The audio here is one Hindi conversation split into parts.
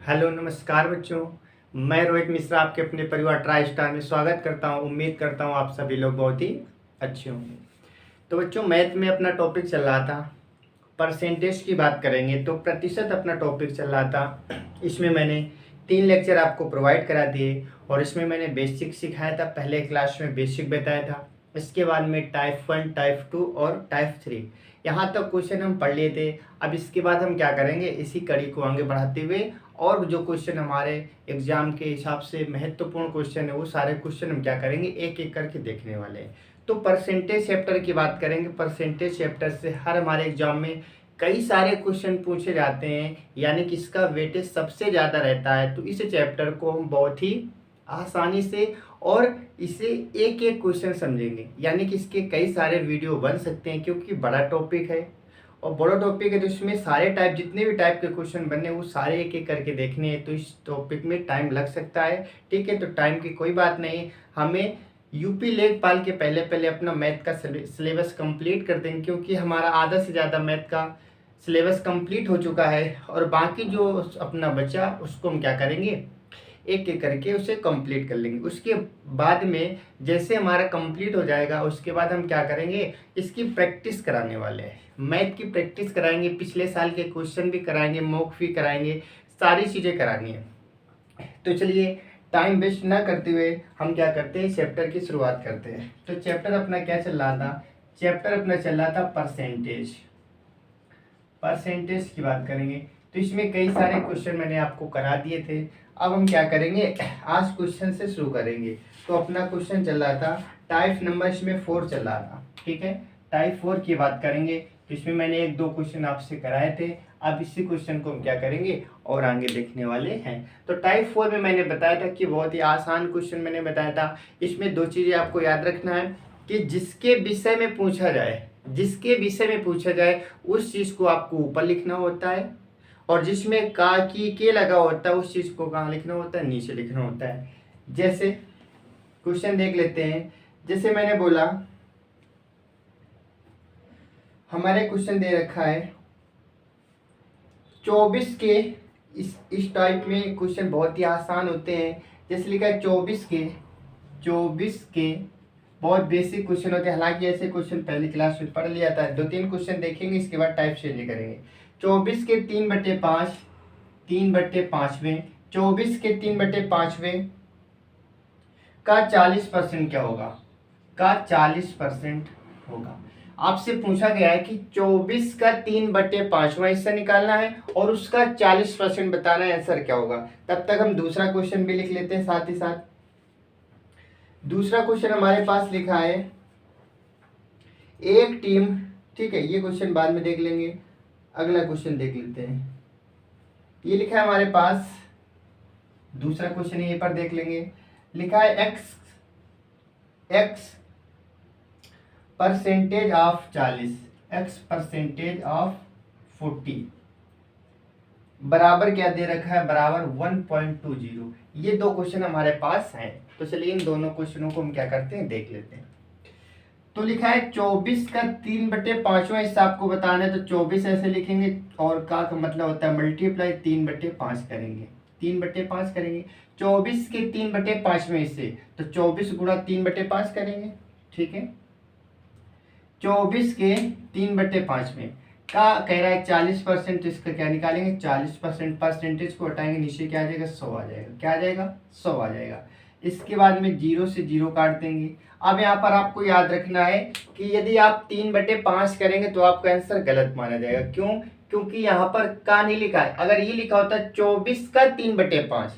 हेलो नमस्कार बच्चों। मैं रोहित मिश्रा आपके अपने परिवार ट्राई स्टार में स्वागत करता हूं। उम्मीद करता हूं आप सभी लोग बहुत ही अच्छे होंगे। तो बच्चों, मैथ में अपना टॉपिक चल रहा था, परसेंटेज की बात करेंगे तो प्रतिशत अपना टॉपिक चल रहा था। इसमें मैंने 3 लेक्चर आपको प्रोवाइड करा दिए और इसमें मैंने बेसिक सिखाया था। पहले क्लास में बेसिक बताया था, इसके बाद में टाइप 1, टाइप 2 और टाइप 3 यहाँ तक क्वेश्चन हम पढ़ लिए थे। अब इसके बाद हम क्या करेंगे, इसी कड़ी को आगे बढ़ाते हुए और जो क्वेश्चन हमारे एग्जाम के हिसाब से महत्वपूर्ण क्वेश्चन है वो सारे क्वेश्चन हम क्या करेंगे, एक एक करके देखने वाले हैं। तो परसेंटेज चैप्टर की बात करेंगे। परसेंटेज चैप्टर से हर हमारे एग्जाम में कई सारे क्वेश्चन पूछे जाते हैं, यानी कि इसका वेटेज सबसे ज़्यादा रहता है। तो इस चैप्टर को हम बहुत ही आसानी से और इसे एक एक क्वेश्चन समझेंगे, यानी कि इसके कई सारे वीडियो बन सकते हैं क्योंकि बड़ा टॉपिक है और बड़ा टॉपिक है। तो इसमें सारे टाइप, जितने भी टाइप के क्वेश्चन बनने वो सारे एक एक करके देखने हैं। तो इस टॉपिक में टाइम लग सकता है, ठीक है। तो टाइम की कोई बात नहीं, हमें यूपी लेखपाल के पहले पहले अपना मैथ का सिलेबस कंप्लीट कर देंगे, क्योंकि हमारा आधा से ज़्यादा मैथ का सिलेबस कंप्लीट हो चुका है और बाकी जो अपना बचा उसको हम क्या करेंगे, एक एक करके उसे कंप्लीट कर लेंगे। उसके बाद में जैसे हमारा कंप्लीट हो जाएगा उसके बाद हम क्या करेंगे, इसकी प्रैक्टिस कराने वाले हैं। मैथ की प्रैक्टिस कराएंगे, पिछले साल के क्वेश्चन भी कराएंगे, मॉक भी कराएंगे, सारी चीज़ें करानी है। तो चलिए टाइम वेस्ट ना करते हुए हम क्या करते हैं, चैप्टर की शुरुआत करते हैं। तो चैप्टर अपना क्या चल रहा था, चैप्टर अपना चल रहा था परसेंटेज। परसेंटेज की बात करेंगे तो इसमें कई सारे क्वेश्चन मैंने आपको करा दिए थे। अब हम क्या करेंगे, आज क्वेश्चन से शुरू करेंगे। तो अपना क्वेश्चन चल रहा था टाइप नंबर, इसमें 4 चल रहा था, ठीक है। टाइप 4 की बात करेंगे तो इसमें मैंने 1-2 क्वेश्चन आपसे कराए थे। अब इसी क्वेश्चन को हम क्या करेंगे और आगे देखने वाले हैं। तो टाइप 4 में मैंने बताया था कि बहुत ही आसान क्वेश्चन मैंने बताया था। इसमें 2 चीज़ें आपको याद रखना है कि जिसके विषय में पूछा जाए, जिसके विषय में पूछा जाए उस चीज़ को आपको ऊपर लिखना होता है, और जिसमें का की के लगा होता है उस चीज़ को कहाँ लिखना होता है, नीचे लिखना होता है। जैसे क्वेश्चन देख लेते हैं। जैसे मैंने बोला, हमारे क्वेश्चन दे रखा है 24 के, इस टाइप में क्वेश्चन बहुत ही आसान होते हैं। जैसे लिखा है 24 के बहुत बेसिक क्वेश्चन होते हैं। हालांकि ऐसे क्वेश्चन पहली क्लास में पढ़ लिया था। 2-3 क्वेश्चन देखेंगे, इसके बाद टाइप चेंज करेंगे। 24 के 3/5, 3/5 24 के 3/5 का 40% क्या होगा, का 40% होगा। आपसे पूछा गया है कि 24 का 3/5 हिस्सा निकालना है और उसका 40% बताना है, आंसर क्या होगा। तब तक हम दूसरा क्वेश्चन भी लिख लेते हैं साथ ही साथ। दूसरा क्वेश्चन हमारे पास लिखा है एक टीम, ठीक है, ये क्वेश्चन बाद में देख लेंगे। अगला क्वेश्चन देख लेते हैं। ये लिखा है हमारे पास, दूसरा क्वेश्चन यहीं पर देख लेंगे। लिखा है x percentage of 40, x percentage of 40 बराबर क्या दे रखा है, बराबर 1.20। ये 2 क्वेश्चन हमारे पास हैं। तो चलिए इन दोनों क्वेश्चनों को हम क्या करते हैं, देख लेते हैं। तो लिखा है 24 का 3/5 हिस्सा आपको बताना है। तो 24 ऐसे लिखेंगे और का मतलब होता है मल्टीप्लाई 3/5 करेंगे, 3/5 करेंगे। 24 के 3/5 हिस्से, तो 24 गुणा 3/5 करेंगे, ठीक है। 24 के 3/5 का कह रहा है 40%, तो इसका क्या निकालेंगे, 40%। परसेंटेज को हटाएंगे, नीचे क्या आ जाएगा, 100 आ जाएगा। क्या आ जाएगा, 100 आ जाएगा। इसके बाद में 0 से 0 काट देंगे। अब यहाँ पर आपको याद रखना है कि यदि आप 3/5 करेंगे तो आपका आंसर गलत माना जाएगा। क्यों, क्योंकि यहाँ पर का नहीं लिखा है। अगर ये लिखा होता 24 का 3/5,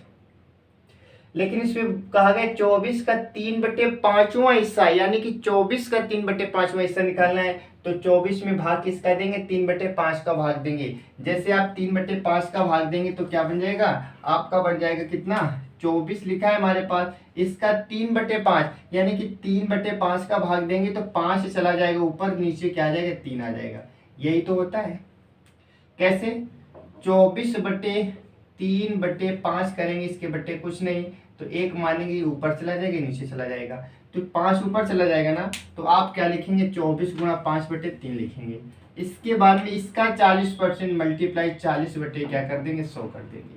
लेकिन इसमें कहा गया 24 का 3/5वां हिस्सा, यानी कि 24 का 3/5वां हिस्सा निकालना है। तो 24 में भाग किसका देंगे, 3/5 का भाग देंगे। जैसे आप 3/5 का भाग देंगे तो क्या बन जाएगा, आपका बन जाएगा कितना, 24 लिखा है हमारे पास, इसका 3/5 यानी कि 3/5 का भाग देंगे तो 5 से चला जाएगा ऊपर, नीचे क्या आ जाएगा, 3 आ जाएगा। यही तो होता है। कैसे, 24/3/5 करेंगे, इसके बट्टे कुछ नहीं, तो 1 मानेंगे, ऊपर चला जाएगा, नीचे चला जाएगा। तो 5 ऊपर चला जाएगा ना, तो आप क्या लिखेंगे, 24 गुणा 5/3 लिखेंगे। इसके बाद में इसका 40% मल्टीप्लाई 40 बटे क्या कर देंगे, 100 कर देंगे।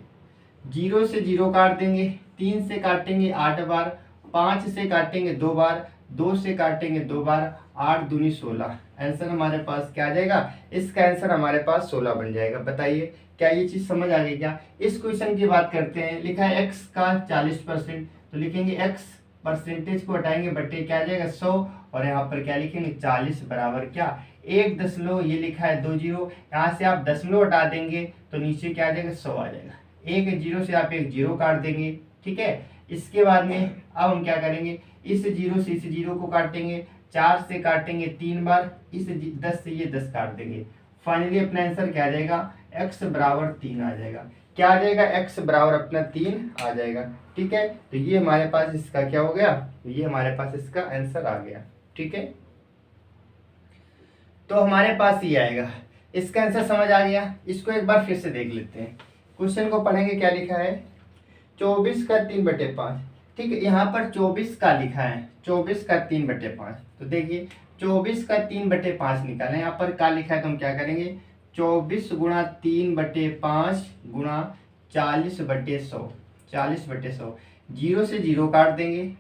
0 से 0 काट देंगे, 3 से काटेंगे 8 बार, 5 से काटेंगे 2 बार, 2 से काटेंगे 2 बार, 8 दूनी 16। आंसर हमारे पास क्या आ जाएगा? इसका आंसर हमारे पास 16 बन जाएगा। बताइए क्या ये चीज समझ आ गई क्या? इस क्वेश्चन की बात करते हैं, लिखा है x का 40%, तो लिखेंगे x परसेंटेज को हटाएंगे बटे क्या आ जाएगा 100, और यहाँ पर क्या लिखेंगे 40 बराबर क्या 1 ये लिखा है 2 जीरो, यहाँ से आप दशमलव हटा देंगे तो नीचे क्या आ जाएगा 100 आ जाएगा। 1 जीरो से आप 1 जीरो काट देंगे, ठीक है। इसके बाद में अब हम क्या करेंगे, इस जीरो से इस जीरो को काटेंगे, 4 से काटेंगे 3 बार, इस 10 से ये 10 काट देंगे। फाइनली अपना आंसर क्या आ जाएगा? x बराबर 3 आ जाएगा। क्या आ जाएगा? x बराबर अपना 3 आ जाएगा, ठीक है। तो ये हमारे पास इसका क्या हो गया? ये हमारे पास इसका आंसर आ गया, ठीक है। तो हमारे पास ये आएगा, इसका आंसर समझ आ गया। इसको एक बार फिर से देख लेते हैं, क्वेश्चन को पढ़ेंगे। क्या लिखा है? 24 का 3/5, ठीक है। यहाँ पर 24 का लिखा है, 24 का 3/5। तो देखिए 24 का 3/5 निकालें। यहाँ पर का लिखा है तो हम क्या करेंगे, 24 गुणा 3/5 गुणा 40/100, 40/100। 0 से 0 काट देंगे।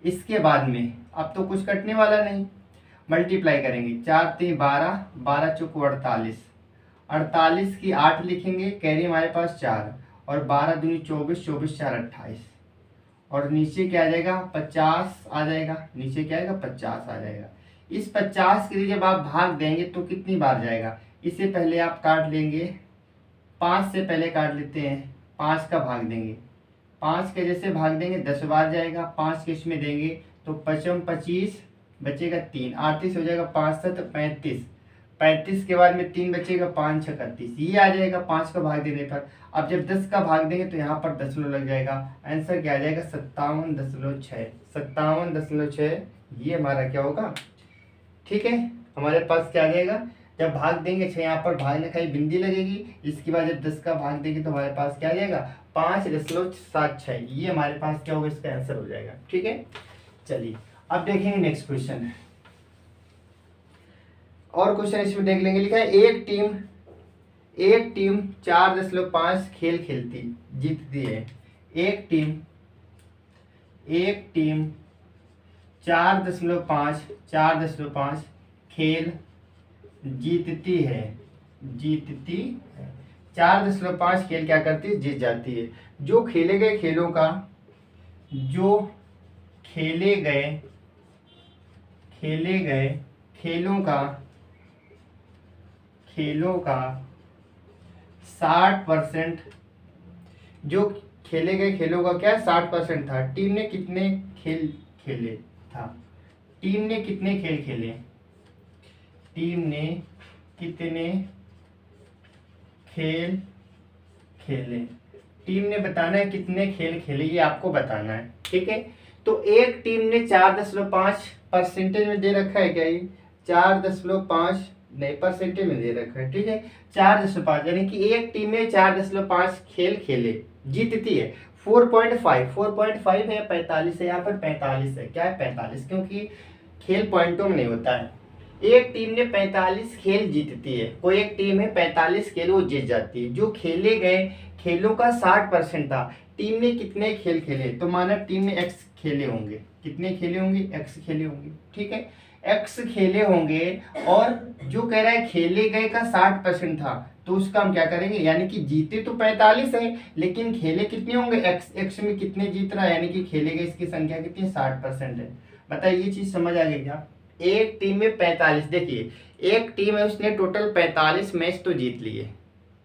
इसके बाद में अब तो कुछ कटने वाला नहीं, मल्टीप्लाई करेंगे। 4 3 12, 12 चौको 48, 48 की 8 लिखेंगे, कैरी हमारे पास 4, और 12 दूनी 24, 24 4 28, और नीचे क्या आ जाएगा 50 आ जाएगा। नीचे क्या आएगा 50 आ जाएगा। इस 50 के लिए जब आप भाग देंगे तो कितनी बार जाएगा? इससे पहले आप काट लेंगे, 5 से पहले काट लेते हैं, 5 का भाग देंगे, 5 के जैसे भाग देंगे 10 बार जाएगा। 5 के इसमें देंगे तो 5 25 बचेगा 3, 38 हो जाएगा। 5 7 35, 35 के बाद में 3 बचेगा, 5 6 31, ये आ जाएगा 5 का भाग देने पर। अब जब 10 का भाग देंगे तो यहाँ पर दशमलव लग जाएगा। आंसर क्या आ जाएगा? 57.6, 57.6 ये हमारा क्या होगा, ठीक है। हमारे पास क्या आ जाएगा, जब भाग देंगे 6, यहाँ पर भागने का ही बिंदी लगेगी। इसके बाद जब 10 का भाग देंगे तो हमारे पास क्या आ जाएगा 5.76, ये हमारे पास क्या होगा, इसका आंसर हो जाएगा, ठीक है। चलिए अब देखेंगे नेक्स्ट क्वेश्चन, और क्वेश्चन इसमें देख लेंगे। लिखा है एक टीम 4.5 खेल खेलती जीतती है। एक टीम 4.5 खेल जीतती है, 4.5 खेल क्या करती है, जीत जाती है। जो खेले गए खेलों का, जो खेले गए खेलों का 60%, जो खेले गए खेलों का क्या 60% था। टीम ने कितने खेल खेले था? टीम ने कितने खेल खेले? टीम ने कितने खेल खेले? टीम ने बताना है कितने खेल खेले, ये आपको बताना है, ठीक है। तो एक टीम ने 4.5 परसेंटेज में दे रखा है क्या? ये 4.5 नहीं, परसेंटेज में दे रखा है, ठीक है। 4.5 यानी कि एक टीम में 4.5 खेल खेले, जीतती है। 4.5 है, 45 है, यहाँ पर 45 है। क्या है 45? क्योंकि खेल पॉइंटों में नहीं होता है। एक टीम ने 45 खेल जीतती है, कोई एक टीम है 45 खेल वो जीत जाती है। जो खेले गए खेलों का 60% था। टीम ने कितने खेल खेले? तो माना टीम ने x खेले होंगे, कितने खेले होंगे? x खेले होंगे, ठीक है। x खेले होंगे, और जो कह रहा है खेले गए का 60% था, तो उसका हम क्या करेंगे, यानी कि जीते तो 45 है, लेकिन खेले कितने होंगे? x में कितने जीत रहा है, यानी कि खेले गए इसकी संख्या कितनी 60% है। बताइए ये चीज समझ आ गई क्या? एक टीम में 45, देखिए एक टीम है उसने टोटल 45 मैच तो जीत लिए,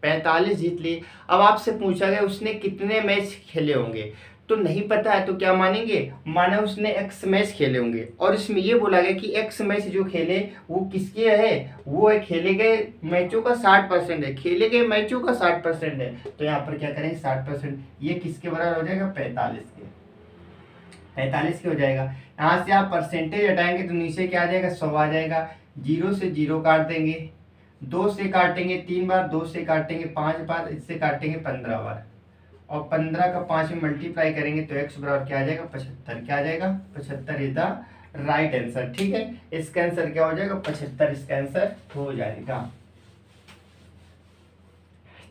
45 जीत लिए। अब आपसे पूछा गया उसने कितने मैच खेले होंगे, तो नहीं पता है तो क्या मानेंगे, माना उसने x मैच खेले होंगे, और इसमें ये बोला गया कि x मैच जो खेले वो किसके है, वो है खेले गए मैचों का 60% है, खेले गए मैचों का 60% है। तो यहाँ पर क्या करेंगे 60%, ये किसके बराबर हो जाएगा 45 के हो जाएगा। यहाँ से आप परसेंटेज हटाएंगे तो नीचे क्या आ जाएगा 100 आ जाएगा। 0 से 0 काट देंगे, 2 से काटेंगे 3 बार, 2 से काटेंगे 5 बार, इससे काटेंगे 15 बार, और 15 का 5 में मल्टीप्लाई करेंगे तो x बराबर क्या आ जाएगा 75। क्या आ जाएगा 75 इज द राइट आंसर, ठीक है। इसका आंसर क्या हो जाएगा 75, इसका आंसर हो जाएगा।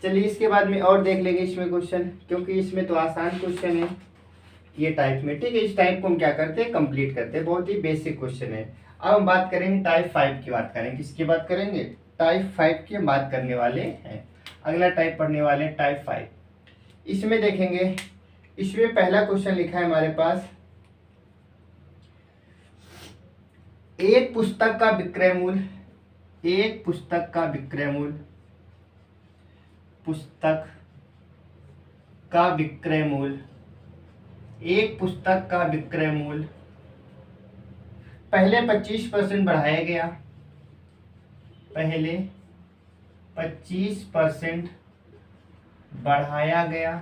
चलिए इसके बाद में और देख लेंगे इसमें क्वेश्चन, क्योंकि इसमें तो आसान क्वेश्चन है ये टाइप में। ठीक है, इस टाइप को हम क्या करते हैं, कंप्लीट करते हैं। बहुत ही बेसिक क्वेश्चन है। अब हम बात करेंगे टाइप 5 की, बात करेंगे किसकी बात करेंगे, टाइप 5 की हम बात करने वाले हैं। अगला टाइप पढ़ने वाले हैं टाइप 5। इसमें देखेंगे, इसमें पहला क्वेश्चन लिखा है हमारे पास, एक पुस्तक का विक्रय मूल्य, एक पुस्तक का विक्रय मूल्य, पुस्तक का विक्रय मूल्य, एक पुस्तक का विक्रय मूल्य पहले 25% बढ़ाया गया, पहले 25% बढ़ाया गया,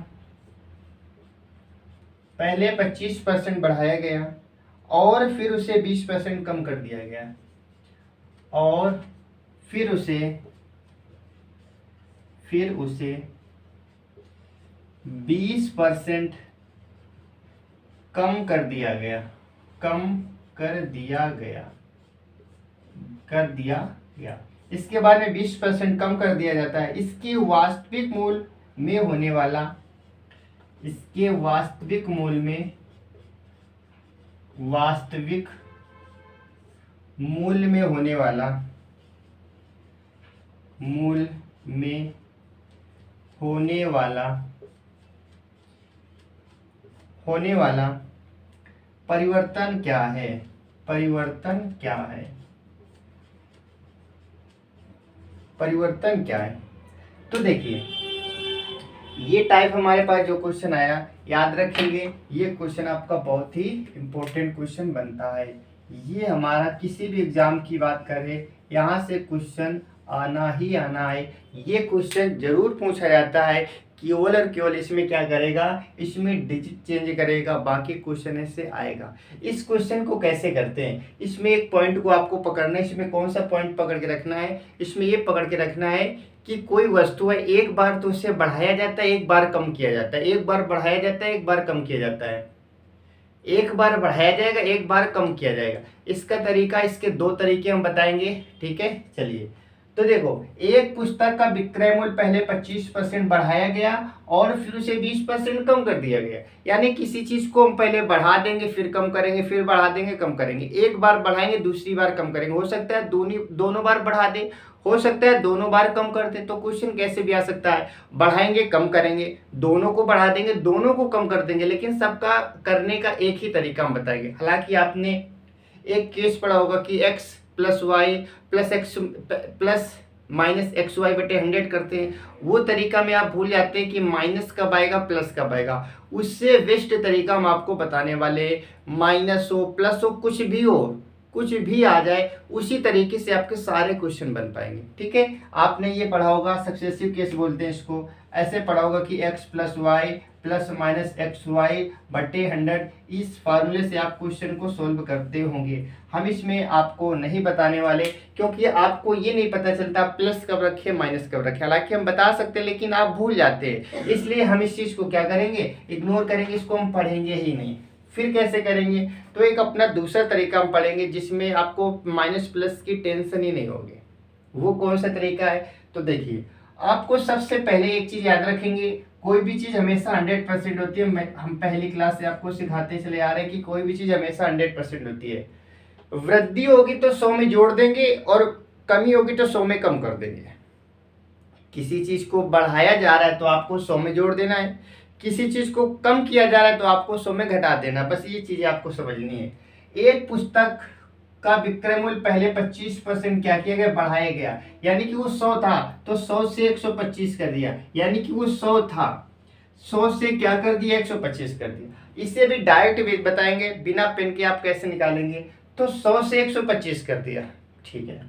पहले 25% बढ़ाया गया और फिर उसे 20% कम कर दिया गया, और फिर उसे 20% कम कर दिया गया, कम कर दिया गया, कर दिया गया। इसके बाद में 20% कम कर दिया जाता है। इसके वास्तविक मूल्य में होने वाला, इसके वास्तविक मूल्य में, वास्तविक मूल्य में होने वाला, मूल्य में होने वाला, होने वाला परिवर्तन क्या है, परिवर्तन क्या है, परिवर्तन क्या है। तो देखिए ये टाइप हमारे पास जो क्वेश्चन आया, याद रखेंगे ये क्वेश्चन आपका बहुत ही इंपॉर्टेंट क्वेश्चन बनता है। ये हमारा किसी भी एग्जाम की बात करें, यहाँ से क्वेश्चन आना ही आना है। ये क्वेश्चन जरूर पूछा जाता है, केवल और केवल इसमें क्या करेगा, इसमें डिजिट चेंज करेगा, बाकी क्वेश्चन ऐसे आएगा। इस क्वेश्चन को कैसे करते हैं, इसमें एक पॉइंट को आपको पकड़ना है। इसमें कौन सा पॉइंट पकड़ के रखना है, इसमें ये पकड़ के रखना है कि कोई वस्तु है, एक बार तो उसे बढ़ाया जाता है, एक बार कम किया जाता है, एक बार बढ़ाया जाता है, एक बार कम किया जाता है, एक बार बढ़ाया जाएगा, एक बार कम किया जाएगा। इसका तरीका, इसके दो तरीके हम बताएंगे। ठीक है, चलिए तो देखो, एक पुस्तक का विक्रय मूल्य पहले 25% बढ़ाया गया और फिर उसे 20% कम कर दिया गया। यानी किसी चीज को हम पहले बढ़ा देंगे, फिर कम करेंगे, फिर बढ़ा देंगे, कम करेंगे। एक बार बढ़ाएंगे, दूसरी बार कम करेंगे। हो सकता है दोनों बार बढ़ा दे, हो सकता है दोनों बार कम कर दे। तो क्वेश्चन कैसे भी आ सकता है, बढ़ाएंगे, कम करेंगे, दोनों को बढ़ा देंगे, दोनों को कम कर देंगे, लेकिन सबका करने का एक ही तरीका हम बताएंगे। हालांकि आपने एक केस पढ़ा होगा कि x plus Y plus X plus minus X Y बटे 100 करते हैं, वो तरीका में आप भूल जाते हैं कि माइनस कब आएगा, प्लस कब आएगा। उससे बेस्ट तरीका हम आपको बताने वाले, माइनस हो प्लस हो कुछ भी हो, कुछ भी आ जाए, उसी तरीके से आपके सारे क्वेश्चन बन पाएंगे। ठीक है, आपने ये पढ़ा होगा, सक्सेसिव केस बोलते हैं इसको, ऐसे पढ़ा होगा कि x plus Y plus minus X Y बटे 100। इस फार्मूले से आप क्वेश्चन को सोल्व करते होंगे। हम इसमें आपको नहीं बताने वाले, क्योंकि आपको ये नहीं पता चलता प्लस कब रखे, माइनस कब रखे। हालांकि हम बता सकते हैं, लेकिन आप भूल जाते हैं, इसलिए हम इस चीज़ को क्या करेंगे, इग्नोर करेंगे, इसको हम पढ़ेंगे ही नहीं। फिर कैसे करेंगे, तो एक अपना दूसरा तरीका हम पढ़ेंगे जिसमें आपको माइनस प्लस की टेंशन ही नहीं होगी। वो कौन सा तरीका है, तो देखिए, आपको सबसे पहले एक चीज याद रखेंगे, कोई भी चीज हमेशा 100% होती है। हम पहली क्लास से आपको सिखाते चले आ रहे हैं कि कोई भी चीज हमेशा 100% होती है। वृद्धि होगी तो 100 में जोड़ देंगे और कमी होगी तो 100 में कम कर देंगे। किसी चीज को बढ़ाया जा रहा है तो आपको 100 में जोड़ देना है, किसी चीज को कम किया जा रहा है तो आपको 100 में घटा देना। बस ये चीजें आपको समझनी है। एक पुस्तक का विक्रय मूल्य पहले 25% क्या किया गया, बढ़ाया गया। यानी कि वो 100 था तो 100 से 125 कर दिया, यानी कि वो 100 था, 100 से क्या कर दिया, 125 कर दिया। इसे भी डायरेक्ट बताएंगे, बिना पेन के आप कैसे निकालेंगे, तो 100 से 125 कर दिया। ठीक है,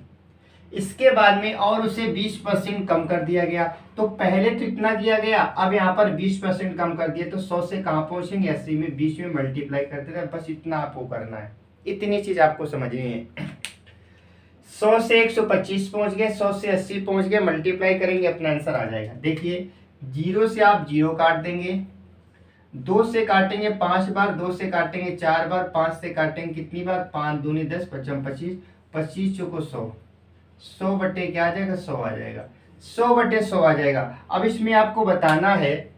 इसके बाद में और उसे 20% कम कर दिया गया। तो पहले तो इतना किया गया, अब यहाँ पर 20% कम कर दिया, तो 100 से कहाँ पहुंचेंगे, 80 में 20 में मल्टीप्लाई करते रहे। बस इतना आपको करना है, इतनी चीज आपको समझनी है। 100 से 125 पहुंच गए, 100 से 80 पहुंच गए, मल्टीप्लाई करेंगे, अपना आंसर आ जाएगा। देखिए, 0 से आप 0 काट देंगे, 2 से काटेंगे 5 बार, 2 से काटेंगे 4 बार, 5 से काटेंगे कितनी बार, 5 दूनी 10, 5 25, 25 चौको 100, 100 बटे क्या आ जाएगा, 100 आ जाएगा। 100/100 आ जाएगा। अब इसमें आपको बताना है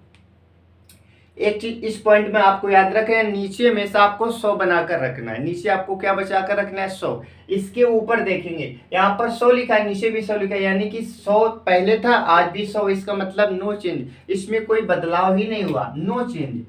एक चीज, इस पॉइंट में आपको याद रखना है, नीचे में से आपको 100 बनाकर रखना है। नीचे आपको क्या बचा कर रखना है? 100। इसके ऊपर देखेंगे यहाँ पर 100 लिखा है, नीचे भी 100 लिखा है, यानी कि 100 पहले था, आज भी 100। इसका मतलब नो चेंज, इसमें कोई बदलाव ही नहीं हुआ, नो चेंज।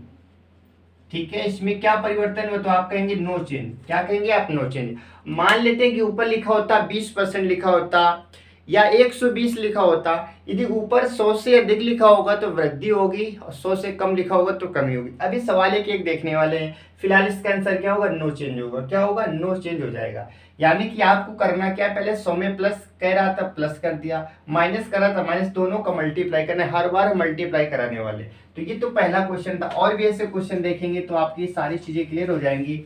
ठीक है, इसमें क्या परिवर्तन हुआ? तो आप कहेंगे नो चेंज। क्या कहेंगे आप? No change. मान लेते हैं कि ऊपर लिखा होता 20% लिखा होता या 120 लिखा होता, यदि ऊपर 100 से अधिक लिखा होगा तो वृद्धि होगी और 100 से कम लिखा होगा तो कमी होगी। अभी सवाल एक देखने वाले हैं। फिलहाल इसका आंसर क्या होगा? नो चेंज होगा। क्या होगा? नो चेंज हो जाएगा। यानी कि आपको करना क्या है, पहले 100 में प्लस कह रहा था प्लस कर दिया, माइनस कर रहा था माइनस, दोनों का मल्टीप्लाई करना है, हर बार मल्टीप्लाई कराने वाले। तो ये तो पहला क्वेश्चन था। और भी ऐसे क्वेश्चन देखेंगे तो आपकी सारी चीजें क्लियर हो जाएंगी।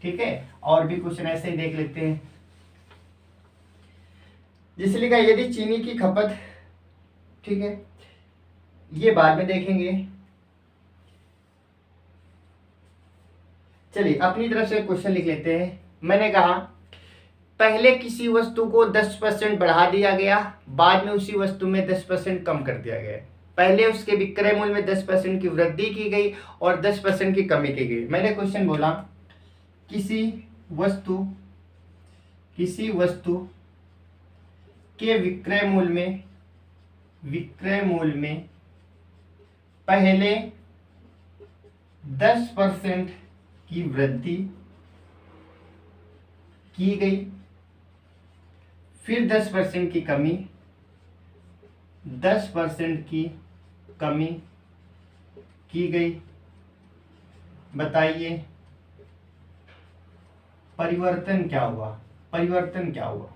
ठीक है, और भी क्वेश्चन ऐसे ही देख लेते हैं। जैसे लिखा यदि चीनी की खपत, ठीक है, ये बाद में देखेंगे। चलिए अपनी तरफ से क्वेश्चन लिख लेते हैं। मैंने कहा पहले किसी वस्तु को 10% बढ़ा दिया गया, बाद में उसी वस्तु में 10% कम कर दिया गया। पहले उसके विक्रय मूल्य में 10% की वृद्धि की गई और 10% की कमी की गई। मैंने क्वेश्चन बोला किसी वस्तु के विक्रय मूल्य में पहले 10% की वृद्धि की गई, फिर 10% की कमी, 10% की कमी की गई। बताइए परिवर्तन क्या हुआ? परिवर्तन क्या हुआ?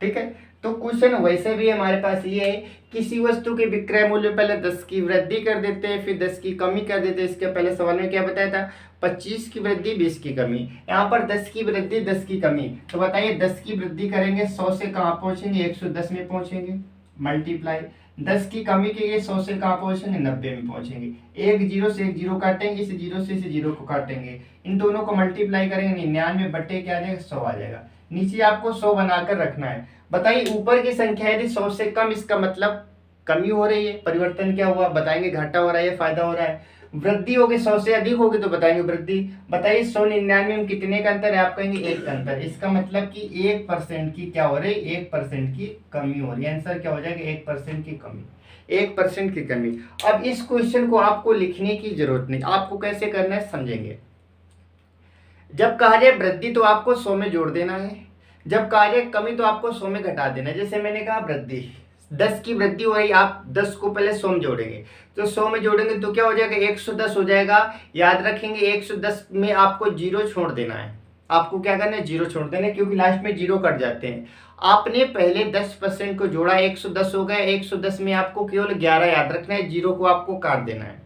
ठीक है, तो क्वेश्चन वैसे भी हमारे पास ये है, किसी वस्तु के विक्रय मूल्य में पहले 10 की वृद्धि कर देते हैं, फिर 10 की कमी कर देते हैं। इसके पहले सवाल में क्या बताया था? 25 की वृद्धि 20 की कमी। यहाँ पर 10 की वृद्धि 10 की कमी। तो बताइए 10 की वृद्धि करेंगे 100 से कहाँ पहुंचेंगे? 110 में पहुंचेंगे, मल्टीप्लाई। 10 की कमी के लिए 100 से कहाँ पहुंचेंगे? 90 में पहुंचेंगे। एक जीरो से एक जीरो काटेंगे, इस जीरो से इस जीरो को काटेंगे, इन दोनों को मल्टीप्लाई करेंगे, 99 बट्टे क्या आ जाएगा? 100 आ जाएगा। नीचे आपको 100 बनाकर रखना है। बताइए ऊपर की संख्या यदि 100 से कम, इसका मतलब कमी हो रही है। परिवर्तन क्या हुआ? बताएंगे घाटा हो रहा है या फायदा हो रहा है। वृद्धि होगी 100 से अधिक होगी तो बताएंगे वृद्धि। बताइए 199 में कितने का अंतर है? आप कहेंगे 1 का अंतर। इसका मतलब कि 1% की क्या हो रही है? 1% की कमी हो रही है। आंसर क्या हो जाएगा? 1% की कमी, 1% की कमी। अब इस क्वेश्चन को आपको लिखने की जरूरत नहीं, आपको कैसे करना है समझेंगे। जब कहा जाए वृद्धि तो आपको 100 में जोड़ देना है, जब कहा जाए कमी तो आपको 100 में घटा देना है। जैसे मैंने कहा वृद्धि 10 की वृद्धि हो रही, आप 10 को पहले 100 में जोड़ेंगे, तो 100 में जोड़ेंगे तो क्या हो जाएगा? 110 हो जाएगा। याद रखेंगे 110 में आपको जीरो छोड़ देना है। आपको क्या करना है? जीरो छोड़ देना है, क्योंकि लास्ट में जीरो कट जाते हैं। आपने पहले 10% को जोड़ा, 110 हो गया। 110 में आपको केवल 11 याद रखना है, जीरो को आपको काट देना है।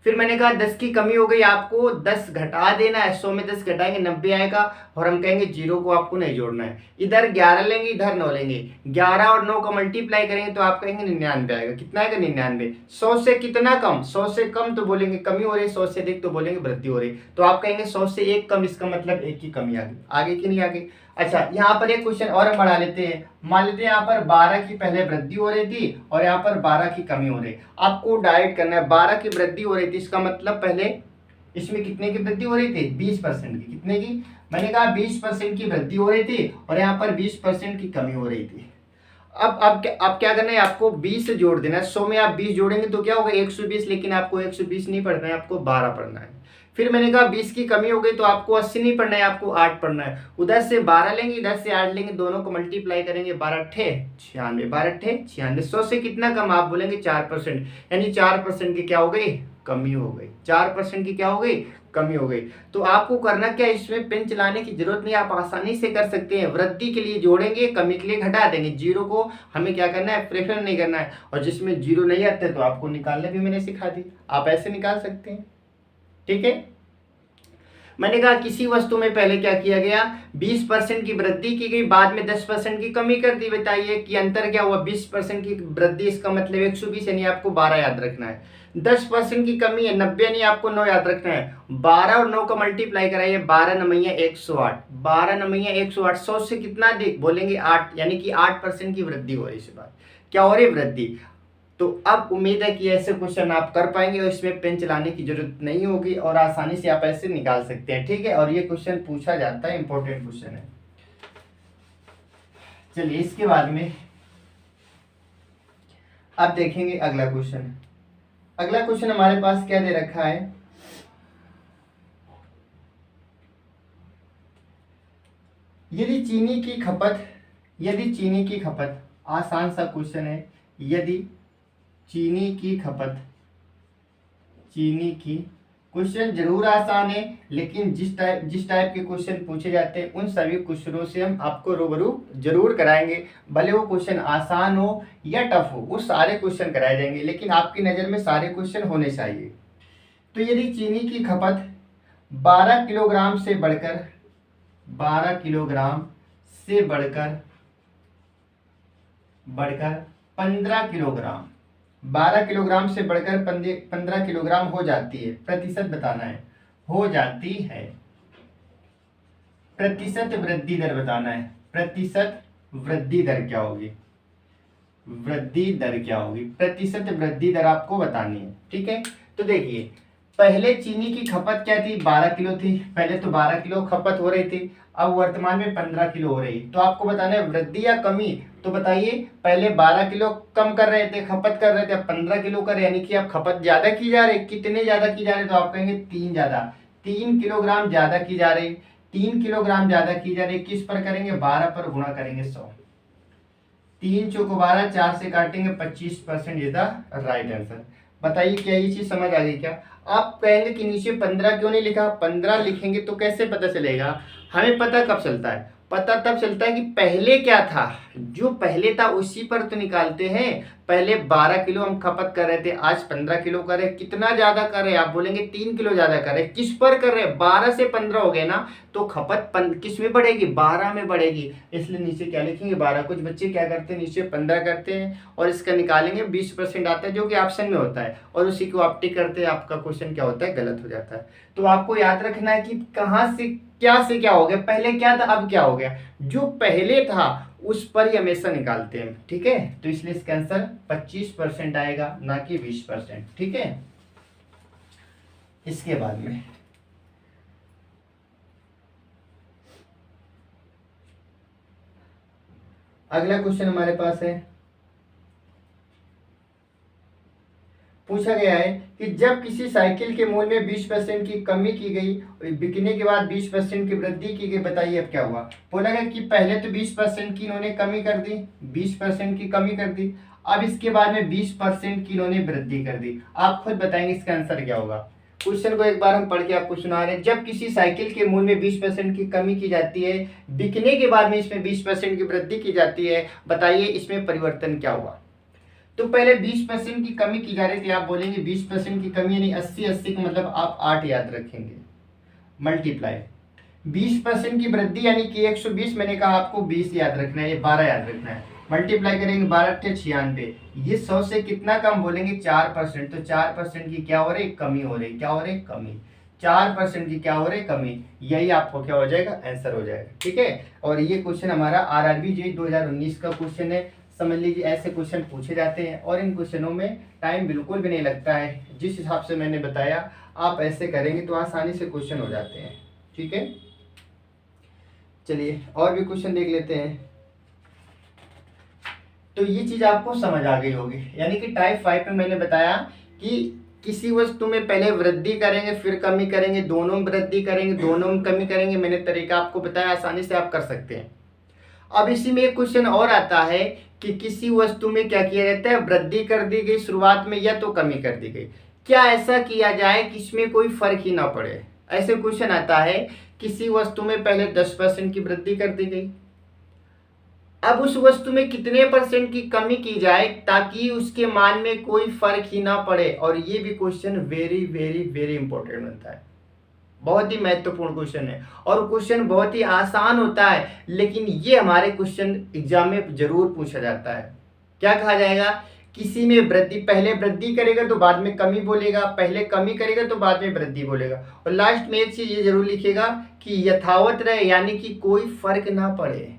फिर मैंने कहा 10 की कमी हो गई, आपको 10 घटा देना है। 100 में 10 घटाएंगे 90 आएगा, और हम कहेंगे जीरो को आपको नहीं जोड़ना है। इधर 11 लेंगे, इधर 9 लेंगे, 11 और 9 का मल्टीप्लाई करेंगे तो आप कहेंगे 99 आएगा। कितना आएगा? 99। 100 से कितना कम? 100 से कम तो बोलेंगे कमी हो रही, 100 से अधिक तो बोलेंगे वृद्धि हो रही। तो आप कहेंगे 100 से 1 कम, इसका मतलब 1 की कमी आ गई। आगे कि नहीं आगे? अच्छा, यहाँ पर एक क्वेश्चन और हम बढ़ा लेते हैं। मान लेते हैं यहाँ पर 12 की पहले वृद्धि हो रही थी और यहाँ पर 12 की कमी हो रही। आपको डायरेक्ट करना है। 12 की वृद्धि हो रही थी, इसका मतलब पहले इसमें कितने की वृद्धि हो रही थी? 20% की। कितने की? मैंने कहा 20% की वृद्धि हो रही थी और यहाँ पर 20% की कमी हो रही थी। अब क्या करना है? आपको 20 से जोड़ देना है। 100 में आप 20 जोड़ेंगे तो क्या होगा? 120। लेकिन आपको 120 नहीं पढ़ना है, आपको 12 पढ़ना है। फिर मैंने कहा 20 की कमी हो गई तो आपको 80 नहीं पढ़ना है, आपको 8 पढ़ना है। उधर से 12 लेंगे, इधर से 8 लेंगे, दोनों को मल्टीप्लाई करेंगे। 12 अट्ठे 96, 12 अट्ठे 96। 100 से कितना कम? आप बोलेंगे 4%, यानी 4% की क्या हो गई? कमी हो गई। 4% की क्या हो गई? कमी हो गई। तो आपको करना क्या, इसमें पेन चलाने की जरूरत नहीं, आप आसानी से कर सकते हैं। वृद्धि के लिए जोड़ेंगे, कमी के लिए घटा देंगे। जीरो को हमें क्या करना है? प्रेफर नहीं करना है। और जिसमें जीरो नहीं आते तो आपको निकालने भी मैंने सिखा दी, आप ऐसे निकाल सकते हैं। ठीक है, मैंने कहा किसी वस्तु में पहले क्या किया गया? 20% की वृद्धि की गई, बाद में 10% की कमी कर दी। बताइए कि अंतर क्या हुआ? 20% की वृद्धि, इसका मतलब 120, यानी आपको 12 याद रखना है। 10% की कमी है 90, यानी आपको 9 याद रखना है। 12 और 9 का मल्टीप्लाई कराइए, 12 नमैया 108, 12 नमैया 108। 100 से कितना अधिक? बोलेंगे 8, यानी कि 8% की वृद्धि हो रही है। इस बार क्या हो रही है, वृद्धि। तो अब उम्मीद है कि ऐसे क्वेश्चन आप कर पाएंगे और इसमें पेन चलाने की जरूरत नहीं होगी और आसानी से आप ऐसे निकाल सकते हैं, ठीक है। और ये क्वेश्चन पूछा जाता है, इंपॉर्टेंट क्वेश्चन है। चलिए इसके बाद में अब देखेंगे अगला क्वेश्चन। अगला क्वेश्चन हमारे पास क्या दे रखा है, यदि चीनी की खपत, आसान सा क्वेश्चन है, यदि चीनी की क्वेश्चन जरूर आसान है, लेकिन जिस टाइप के क्वेश्चन पूछे जाते हैं उन सभी क्वेश्चनों से हम आपको रूबरू जरूर कराएंगे। भले वो क्वेश्चन आसान हो या टफ हो, वो सारे क्वेश्चन कराए जाएंगे, लेकिन आपकी नज़र में सारे क्वेश्चन होने चाहिए। तो यदि चीनी की खपत 12 किलोग्राम से बढ़कर 15 किलोग्राम, 12 किलोग्राम से बढ़कर 15 किलोग्राम हो जाती है, प्रतिशत बताना है, हो जाती है, प्रतिशत वृद्धि दर बताना है, प्रतिशत वृद्धि दर क्या होगी, प्रतिशत वृद्धि दर आपको बतानी है, ठीक है। तो देखिए पहले चीनी की खपत क्या थी, 12 किलो थी, पहले तो 12 किलो खपत हो रही थी, अब वर्तमान में 15 किलो हो रही। तो आपको बताना है वृद्धि या कमी। तो बताइए पहले 12 किलो कम कर रहे थे, खपत कर रहे थे, अब 15 किलो कर, यानी कि आप खपत ज्यादा की जा रही। कितने ज्यादा की जा रही, तो आप कहेंगे 3 ज्यादा, 3 किलोग्राम ज्यादा की जा रही, 3 किलोग्राम ज्यादा की जा रही। किस पर करेंगे, 12 पर गुणा करेंगे 100, 3 चौक 12, 4 से काटेंगे 25% इज द राइट आंसर। बताइए क्या ये चीज समझ आ गई क्या। आप कहेंगे कि नीचे 15 क्यों नहीं लिखा, 15 लिखेंगे तो कैसे पता चलेगा। हमें पता कब चलता है, पता तब चलता है कि पहले क्या था, जो पहले था उसी पर तो निकालते हैं। पहले 12 किलो हम खपत कर रहे थे, आज 15 किलो कर रहे, कितना ज्यादा कर रहे, आप बोलेंगे 3 किलो ज्यादा कर रहे। किस पर कर रहे, 12 से 15 हो गए ना, तो खपत किस में बढ़ेगी, 12 में बढ़ेगी। इसलिए नीचे क्या लिखेंगे, 12। कुछ बच्चे क्या करते हैं, नीचे 15 करते हैं और इसका निकालेंगे 20% आता है, जो कि ऑप्शन में होता है, और उसी को आप टिक करते हैं, आपका क्वेश्चन क्या होता है, गलत हो जाता है। तो आपको याद रखना है कि कहाँ से क्या हो गया, पहले क्या था अब क्या हो गया, जो पहले था उस पर ही हमेशा निकालते हैं, ठीक है। तो इसलिए इसका आंसर 25% आएगा, ना कि 20%, ठीक है। इसके बाद में अगला क्वेश्चन हमारे पास है, पूछा गया है कि जब किसी साइकिल के मूल्य में 20% की कमी की गई, बिकने के बाद 20% की वृद्धि की गई, बताइए अब क्या हुआ। बोला गया कि पहले तो 20% की इन्होंने कमी कर दी, 20% की कमी कर दी, अब इसके बाद में 20% की इन्होंने वृद्धि कर दी। आप खुद बताएंगे इसका आंसर क्या होगा। क्वेश्चन को एक बार हम पढ़ के आपको सुना रहे हैं। जब किसी साइकिल के मूल्य में 20% की कमी की जाती है, बिकने के बाद में इसमें 20% की वृद्धि की जाती है, बताइए इसमें परिवर्तन क्या हुआ। तो पहले 20% की कमी की जा रही थी, आप बोलेंगे 20% की कमी यानी 80 का मतलब आप 8 याद रखेंगे, मल्टीप्लाई 20% की वृद्धि यानी कि 120, मैंने कहा आपको 20 याद रखना है, ये 12 याद रखना है, मल्टीप्लाई करेंगे 12 × 96, ये 100 से कितना कम, बोलेंगे 4%। तो 4% की क्या हो रही, कमी हो रही, क्या हो रही, कमी, 4% की क्या हो रही, कमी। यही आपको क्या हो जाएगा, आंसर हो जाएगा, ठीक है। और ये क्वेश्चन हमारा आरआरबी जी 2019 का क्वेश्चन है। समझ लीजिए ऐसे क्वेश्चन पूछे जाते हैं और इन क्वेश्चनों में टाइम बिल्कुल भी नहीं लगता है। जिस हिसाब से मैंने बताया आप ऐसे करेंगे तो आसानी से क्वेश्चन हो जाते हैं, ठीक है। चलिए और भी क्वेश्चन देख लेते हैं। तो ये चीज आपको समझ आ गई होगी, यानी कि टाइप 5 में मैंने बताया कि किसी वस्तु में पहले वृद्धि करेंगे फिर कमी करेंगे, दोनों में वृद्धि करेंगे दोनों में कमी करेंगे। मैंने तरीका आपको बताया, आसानी से आप कर सकते हैं। अब इसी में एक क्वेश्चन और आता है कि किसी वस्तु में क्या किया जाता है, वृद्धि कर दी गई शुरुआत में या तो कमी कर दी गई, क्या ऐसा किया जाए कि इसमें कोई फर्क ही ना पड़े। ऐसे क्वेश्चन आता है, किसी वस्तु में पहले 10% की वृद्धि कर दी गई, अब उस वस्तु में कितने % की कमी की जाए ताकि उसके मान में कोई फर्क ही ना पड़े। और ये भी question very very very important बनता है, बहुत ही महत्वपूर्ण क्वेश्चन है और क्वेश्चन बहुत ही आसान होता है, लेकिन ये हमारे क्वेश्चन एग्जाम में जरूर पूछा जाता है। क्या कहा जाएगा, किसी में वृद्धि, पहले वृद्धि करेगा तो बाद में कमी बोलेगा, पहले कमी करेगा तो बाद में वृद्धि बोलेगा, और लास्ट में एक चीज ये जरूर लिखेगा कि यथावत रहे, यानी कि कोई फर्क ना पड़े,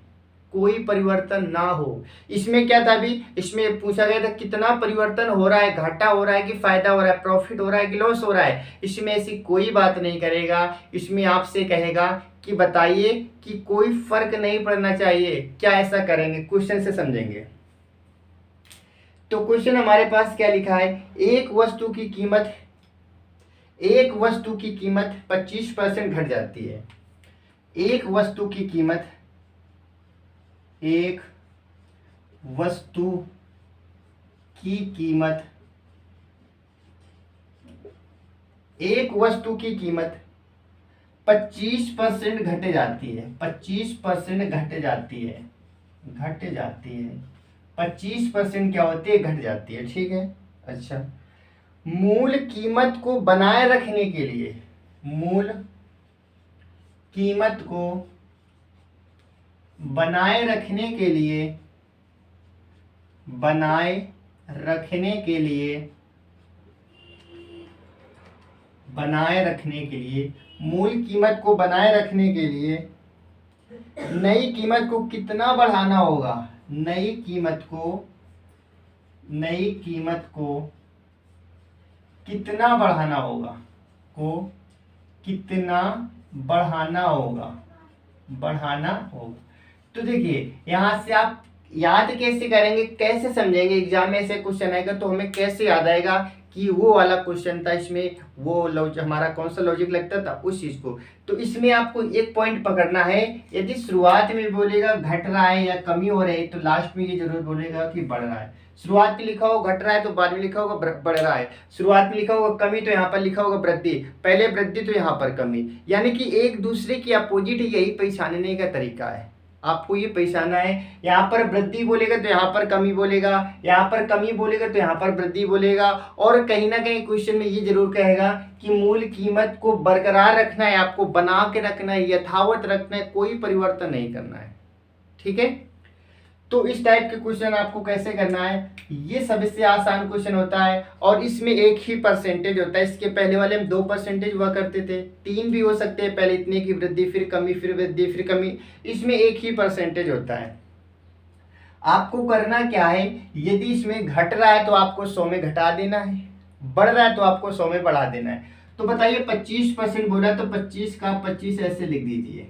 कोई परिवर्तन ना हो। इसमें क्या था, अभी इसमें पूछा गया था कितना परिवर्तन हो रहा है, घाटा हो रहा है कि फायदा हो रहा है, प्रॉफिट हो रहा है कि लॉस हो रहा है। इसमें ऐसी कोई बात नहीं करेगा, इसमें आपसे कहेगा कि बताइए कि कोई फर्क नहीं पड़ना चाहिए, क्या ऐसा करेंगे? क्वेश्चन से समझेंगे। तो क्वेश्चन हमारे पास क्या लिखा है, एक वस्तु की कीमत 25% घट जाती है। एक वस्तु की कीमत एक वस्तु की कीमत 25% घट जाती है। 25% घट जाती है। 25% क्या होती है, घट जाती है, ठीक है। अच्छा, मूल कीमत को बनाए रखने के लिए, मूल कीमत को बनाए रखने के लिए, बनाए रखने के लिए, बनाए रखने के लिए, मूल कीमत को बनाए रखने के लिए नई कीमत को कितना बढ़ाना होगा, नई कीमत को कितना बढ़ाना होगा, बढ़ाना होगा। तो देखिए यहां से आप याद कैसे करेंगे, कैसे समझेंगे, एग्जाम में ऐसे क्वेश्चन आएगा तो हमें कैसे याद आएगा कि वो वाला क्वेश्चन था, इसमें वो लॉजिक हमारा कौन सा लॉजिक लगता था उस चीज को। तो इसमें आपको एक पॉइंट पकड़ना है, यदि शुरुआत में बोलेगा घट रहा है या कमी हो रही है तो लास्ट में ये जरूर बोलेगा कि बढ़ रहा है। शुरुआत में लिखा होगा घट रहा है तो बाद में लिखा होगा बढ़ रहा है। शुरुआत में लिखा होगा कमी तो यहाँ पर लिखा होगा वृद्धि, पहले वृद्धि तो यहाँ पर कमी, यानी कि एक दूसरे की अपोजिट, यही पहचानने का तरीका है। आपको ये पहचाना है, यहाँ पर वृद्धि बोलेगा तो यहाँ पर कमी बोलेगा, यहाँ पर कमी बोलेगा तो यहाँ पर वृद्धि बोलेगा। और कहीं ना कहीं क्वेश्चन में ये जरूर कहेगा कि मूल कीमत को बरकरार रखना है, आपको बना के रखना है, यथावत रखना है, कोई परिवर्तन नहीं करना है, ठीक है। तो इस टाइप के क्वेश्चन आपको कैसे करना है, ये सबसे आसान क्वेश्चन होता है। और इसमें एक ही परसेंटेज होता है, इसके पहले वाले में 2% हुआ करते थे, 3 भी हो सकते हैं, पहले इतने की वृद्धि फिर कमी फिर वृद्धि फिर कमी, इसमें एक ही परसेंटेज होता है। आपको करना क्या है, यदि इसमें घट रहा है तो आपको 100 में घटा देना है, बढ़ रहा है तो आपको 100 में बढ़ा देना है। तो बताइए 25% बोला तो 25 का 25 ऐसे लिख दीजिए,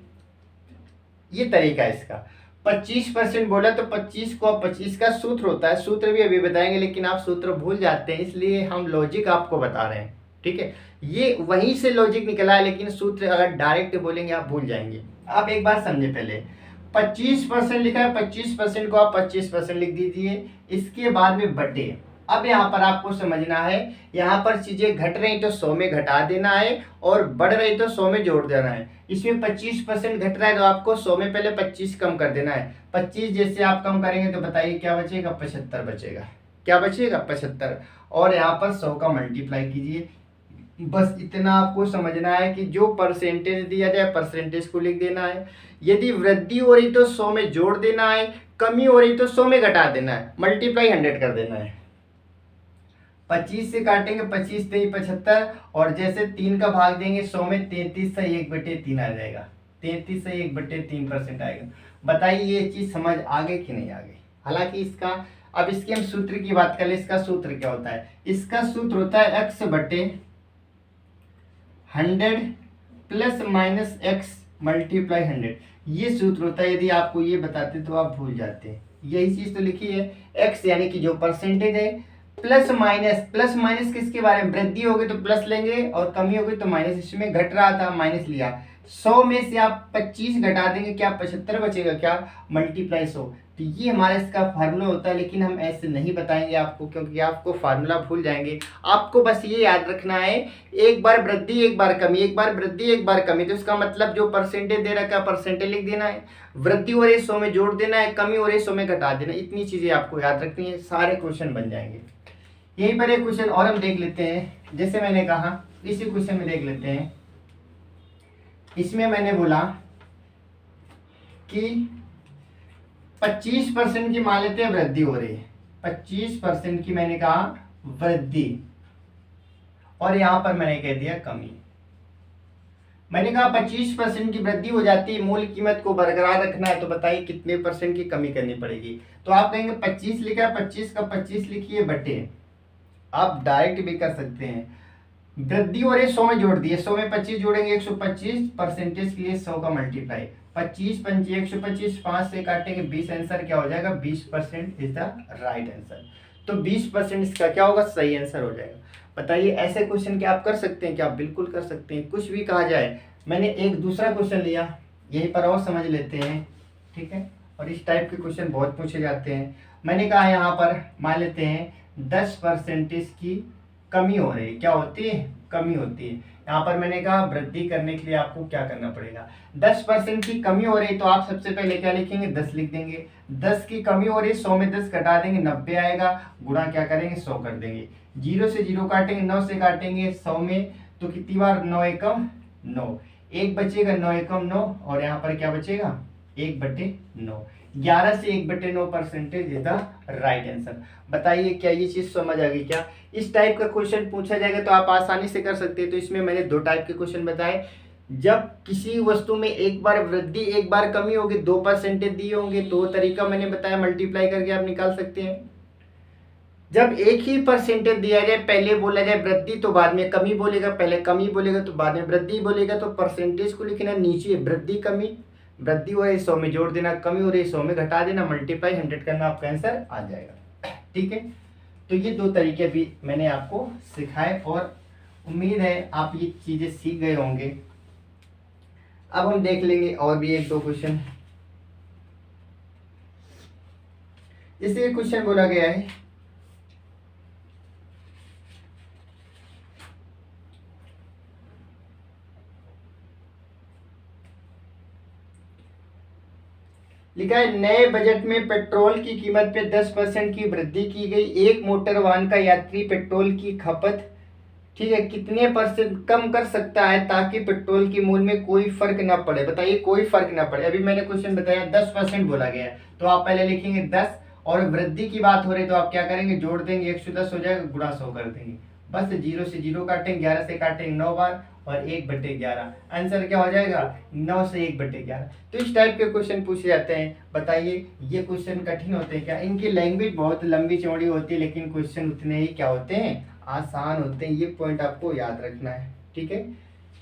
ये तरीका है इसका। 25% बोला तो 25 को 25 का सूत्र होता है, सूत्र भी अभी बताएंगे, लेकिन आप सूत्र भूल जाते हैं, इसलिए हम लॉजिक आपको बता रहे हैं, ठीक है। ये वहीं से लॉजिक निकला है, लेकिन सूत्र अगर डायरेक्ट बोलेंगे आप भूल जाएंगे। आप एक बात समझे, पहले 25% लिखा है, 25% को आप 25% लिख दीजिए, इसके बाद में बटे। अब यहाँ पर आपको समझना है, यहाँ पर चीजें घट रही तो 100 में घटा देना है और बढ़ रही तो 100 में जोड़ देना है। इसमें 25% घट रहा है तो आपको 100 में पहले 25 कम कर देना है। 25 जैसे आप कम करेंगे तो बताइए क्या बचेगा, 75 बचेगा। क्या बचेगा, 75। और यहाँ पर 100 का मल्टीप्लाई कीजिए। बस इतना आपको समझना है कि जो परसेंटेज दिया जाए परसेंटेज को लिख देना है। यदि वृद्धि हो रही तो 100 में जोड़ देना है, कमी हो रही तो 100 में घटा देना है, मल्टीप्लाई 100 कर देना है। 25 से काटेंगे, 25 3 75, और जैसे 3 का भाग देंगे 100 में, 33 से 1/3 आ जाएगा, 33 से 1/3% आएगा। बताइए ये चीज समझ आ गई कि नहीं आ गई। हालांकि इसका, अब इसके हम सूत्र की बात करें, इसका सूत्र क्या होता है, इसका सूत्र होता है x/100 ± x × 100। ये सूत्र होता है, यदि आपको ये बताते तो आप भूल जाते। यही चीज तो लिखी है, x यानी कि जो परसेंटेज है, प्लस माइनस किसके बारे में, वृद्धि होगी तो प्लस लेंगे और कमी होगी तो माइनस। इसमें घट रहा था माइनस लिया, 100 में से आप 25 घटा देंगे, क्या 75 बचेगा, क्या मल्टीप्लाई 100। तो ये हमारा इसका फार्मूला होता है, लेकिन हम ऐसे नहीं बताएंगे आपको, क्योंकि आपको फार्मूला भूल जाएंगे। आपको बस ये याद रखना है, एक बार वृद्धि एक बार कमी, एक बार वृद्धि एक बार कमी, तो इसका मतलब जो परसेंटेज दे रखा है परसेंटेज लिख देना है, वृद्धि हो रही 100 में जोड़ देना है, कमी हो रही 100 में घटा देना। इतनी चीजें आपको याद रखनी है, सारे क्वेश्चन बन जाएंगे। यहीं पर एक क्वेश्चन और हम देख लेते हैं, जैसे मैंने कहा इसी क्वेश्चन में देख लेते हैं। इसमें मैंने बोला कि 25% की मान लेते हैं वृद्धि हो रही है, 25% की मैंने कहा वृद्धि, और यहां पर मैंने कह दिया कमी। मैंने कहा 25% की वृद्धि हो जाती है, मूल कीमत को बरकरार रखना है, तो बताइए कितने परसेंट की कमी करनी पड़ेगी। तो आप कहेंगे 25 लिखा है, 25 का 25 लिखिए बटे, आप डायरेक्ट भी कर सकते हैं, वृद्धि हो रही 100 में जोड़ दिए, 100 में 25 जोड़ेंगे 125, परसेंटेज के लिए 100 का मल्टीप्लाई, 25 पंची 125, 5 से काटेंगे 20, आंसर क्या हो जाएगा 20% इज द राइट आंसर। तो 20% इसका क्या होगा, सही आंसर हो जाएगा। बताइए ऐसे क्वेश्चन क्या आप कर सकते हैं, क्या आप बिल्कुल कर सकते हैं, कुछ भी कहा जाए। मैंने एक दूसरा क्वेश्चन लिया, यहीं पर और समझ लेते हैं, ठीक है। और इस टाइप के क्वेश्चन बहुत पूछे जाते हैं। मैंने कहा यहाँ पर मान लेते हैं 10% की कमी हो रही है, क्या होती है, कमी होती है। यहाँ पर मैंने कहा वृद्धि करने के लिए आपको क्या करना पड़ेगा, 10% की कमी हो रही है, तो आप सबसे पहले क्या लिखेंगे, 10 लिख देंगे। 10 की कमी हो रही है, 100 में 10 घटा देंगे, 90 आएगा, गुणा क्या करेंगे 100 कर देंगे, 0 से 0 काटेंगे, 9 से काटेंगे 100 में, तो कितनी बार 9 एकम 9, एक बचेगा 9 एकम 9, और यहाँ पर क्या बचेगा 1/9, 11 से 1/9 percentage is the right answer. बताइए क्या ये चीज समझ आ गई क्या। इस टाइप का क्वेश्चन पूछा जाएगा तो आप आसानी से कर सकते हैं। तो इसमें मैंने दो टाइप के क्वेश्चन बताए, जब किसी वस्तु में एक बार वृद्धि एक बार कमी होगी, 2% दिए होंगे, तो तरीका मैंने बताया मल्टीप्लाई करके आप निकाल सकते हैं। जब एक ही परसेंटेज दिया जाए, पहले बोला जाए वृद्धि तो बाद में कमी बोलेगा, पहले कमी बोलेगा तो बाद में वृद्धि बोलेगा, तो परसेंटेज को लिखना नीचे वृद्धि कमी, वृद्धि हो रही 100 में जोड़ देना, कमी हो रही 100 में घटा देना, मल्टीप्लाई 100 करना, आपका आंसर आ जाएगा। ठीक है, तो ये दो तरीके भी मैंने आपको सिखाए और उम्मीद है आप ये चीजें सीख गए होंगे। अब हम देख लेंगे और भी एक दो क्वेश्चन। जैसे क्वेश्चन बोला गया है, लिखा है नए बजट में पेट्रोल की कीमत पे 10% की वृद्धि की गई, एक मोटर वाहन का यात्री पेट्रोल की खपत, ठीक है, कितने परसेंट कम कर सकता है ताकि पेट्रोल की मूल्य में कोई फर्क ना पड़े। बताइए कोई फर्क ना पड़े। अभी मैंने क्वेश्चन बताया 10% बोला गया है, तो आप पहले लिखेंगे 10, और वृद्धि की बात हो रही है तो आप क्या करेंगे, जोड़ देंगे, 110 हो जाएगा, गुणा 100 कर देंगे, बस 0 से 0 काटेंगे, 11 से काटेंगे 9 बार, और 1/11, आंसर क्या हो जाएगा 9 से 1/11। तो इस टाइप के क्वेश्चन पूछे जाते हैं। बताइए ये क्वेश्चन कठिन होते हैं क्या, इनकी लैंग्वेज बहुत लंबी चौड़ी होती है, लेकिन क्वेश्चन उतने ही क्या होते हैं, आसान होते हैं। ये पॉइंट आपको याद रखना है, ठीक है।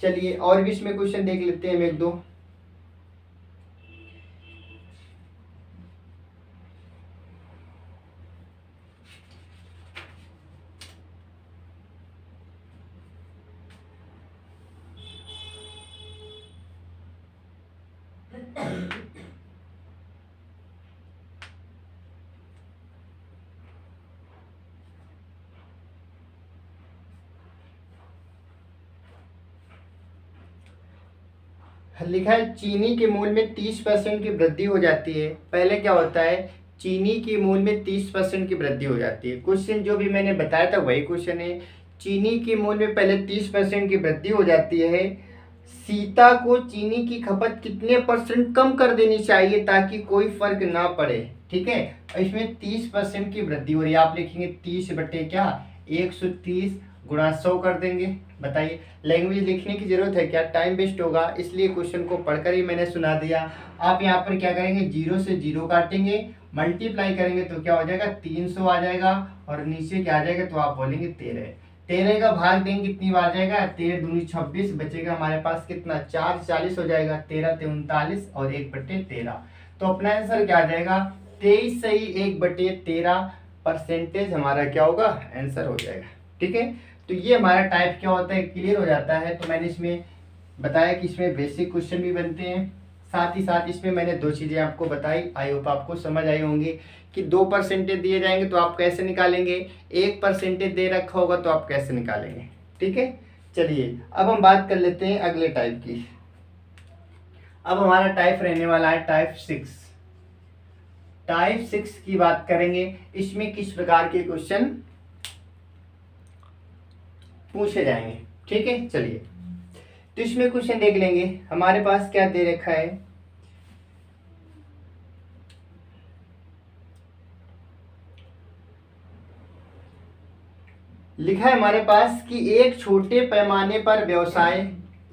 चलिए और भी इसमें क्वेश्चन देख लेते हैं हम एक दो। लिखा है चीनी के मूल्य में 30% की वृद्धि हो जाती है। पहले क्या होता है, चीनी के मूल्य में 30% की वृद्धि हो जाती है। क्वेश्चन जो भी मैंने बताया था वही क्वेश्चन है। चीनी के मूल्य में पहले 30% की वृद्धि हो जाती है, सीता को चीनी की खपत कितने परसेंट कम कर देनी चाहिए ताकि कोई फर्क ना पड़े। ठीक है, इसमें 30% की वृद्धि हो रही है, आप लिखेंगे 30 बटे क्या 130, गुणा 100 कर देंगे। बताइए लैंग्वेज लिखने की जरूरत है क्या, टाइम वेस्ट होगा, इसलिए क्वेश्चन को पढ़कर ही मैंने सुना दिया। आप यहाँ पर क्या करेंगे, 0 से 0 काटेंगे, मल्टीप्लाई करेंगे तो क्या हो जाएगा 300 आ जाएगा, और नीचे क्या आ जाएगा, तो आप बोलेंगे 13। 13 का भाग देंगे कितनी बार आ जाएगा, 13 दूनी 26, बचेगा हमारे पास कितना 4 40 हो जाएगा, 13 ते 39 और 1/13। तो अपना आंसर क्या आ जाएगा 23 सही 1/13 परसेंटेज हमारा क्या होगा, आंसर हो जाएगा। ठीक है, तो ये हमारा टाइप क्या होता है, क्लियर हो जाता है। तो मैंने इसमें बताया कि इसमें बेसिक क्वेश्चन भी बनते हैं, साथ ही साथ इसमें मैंने दो चीज़ें आपको बताई, आई होप आपको समझ आई होंगी कि 2% दिए जाएंगे तो आप कैसे निकालेंगे, 1% दे रखा होगा तो आप कैसे निकालेंगे। ठीक है, चलिए अब हम बात कर लेते हैं अगले टाइप की। अब हमारा टाइप रहने वाला है टाइप 6। टाइप 6 की बात करेंगे, इसमें किस प्रकार के क्वेश्चन पूछे जाएंगे। ठीक है, चलिए तो इसमें क्वेश्चन देख लेंगे। हमारे पास क्या दे रखा है, लिखा है हमारे पास कि एक छोटे पैमाने पर व्यवसाय,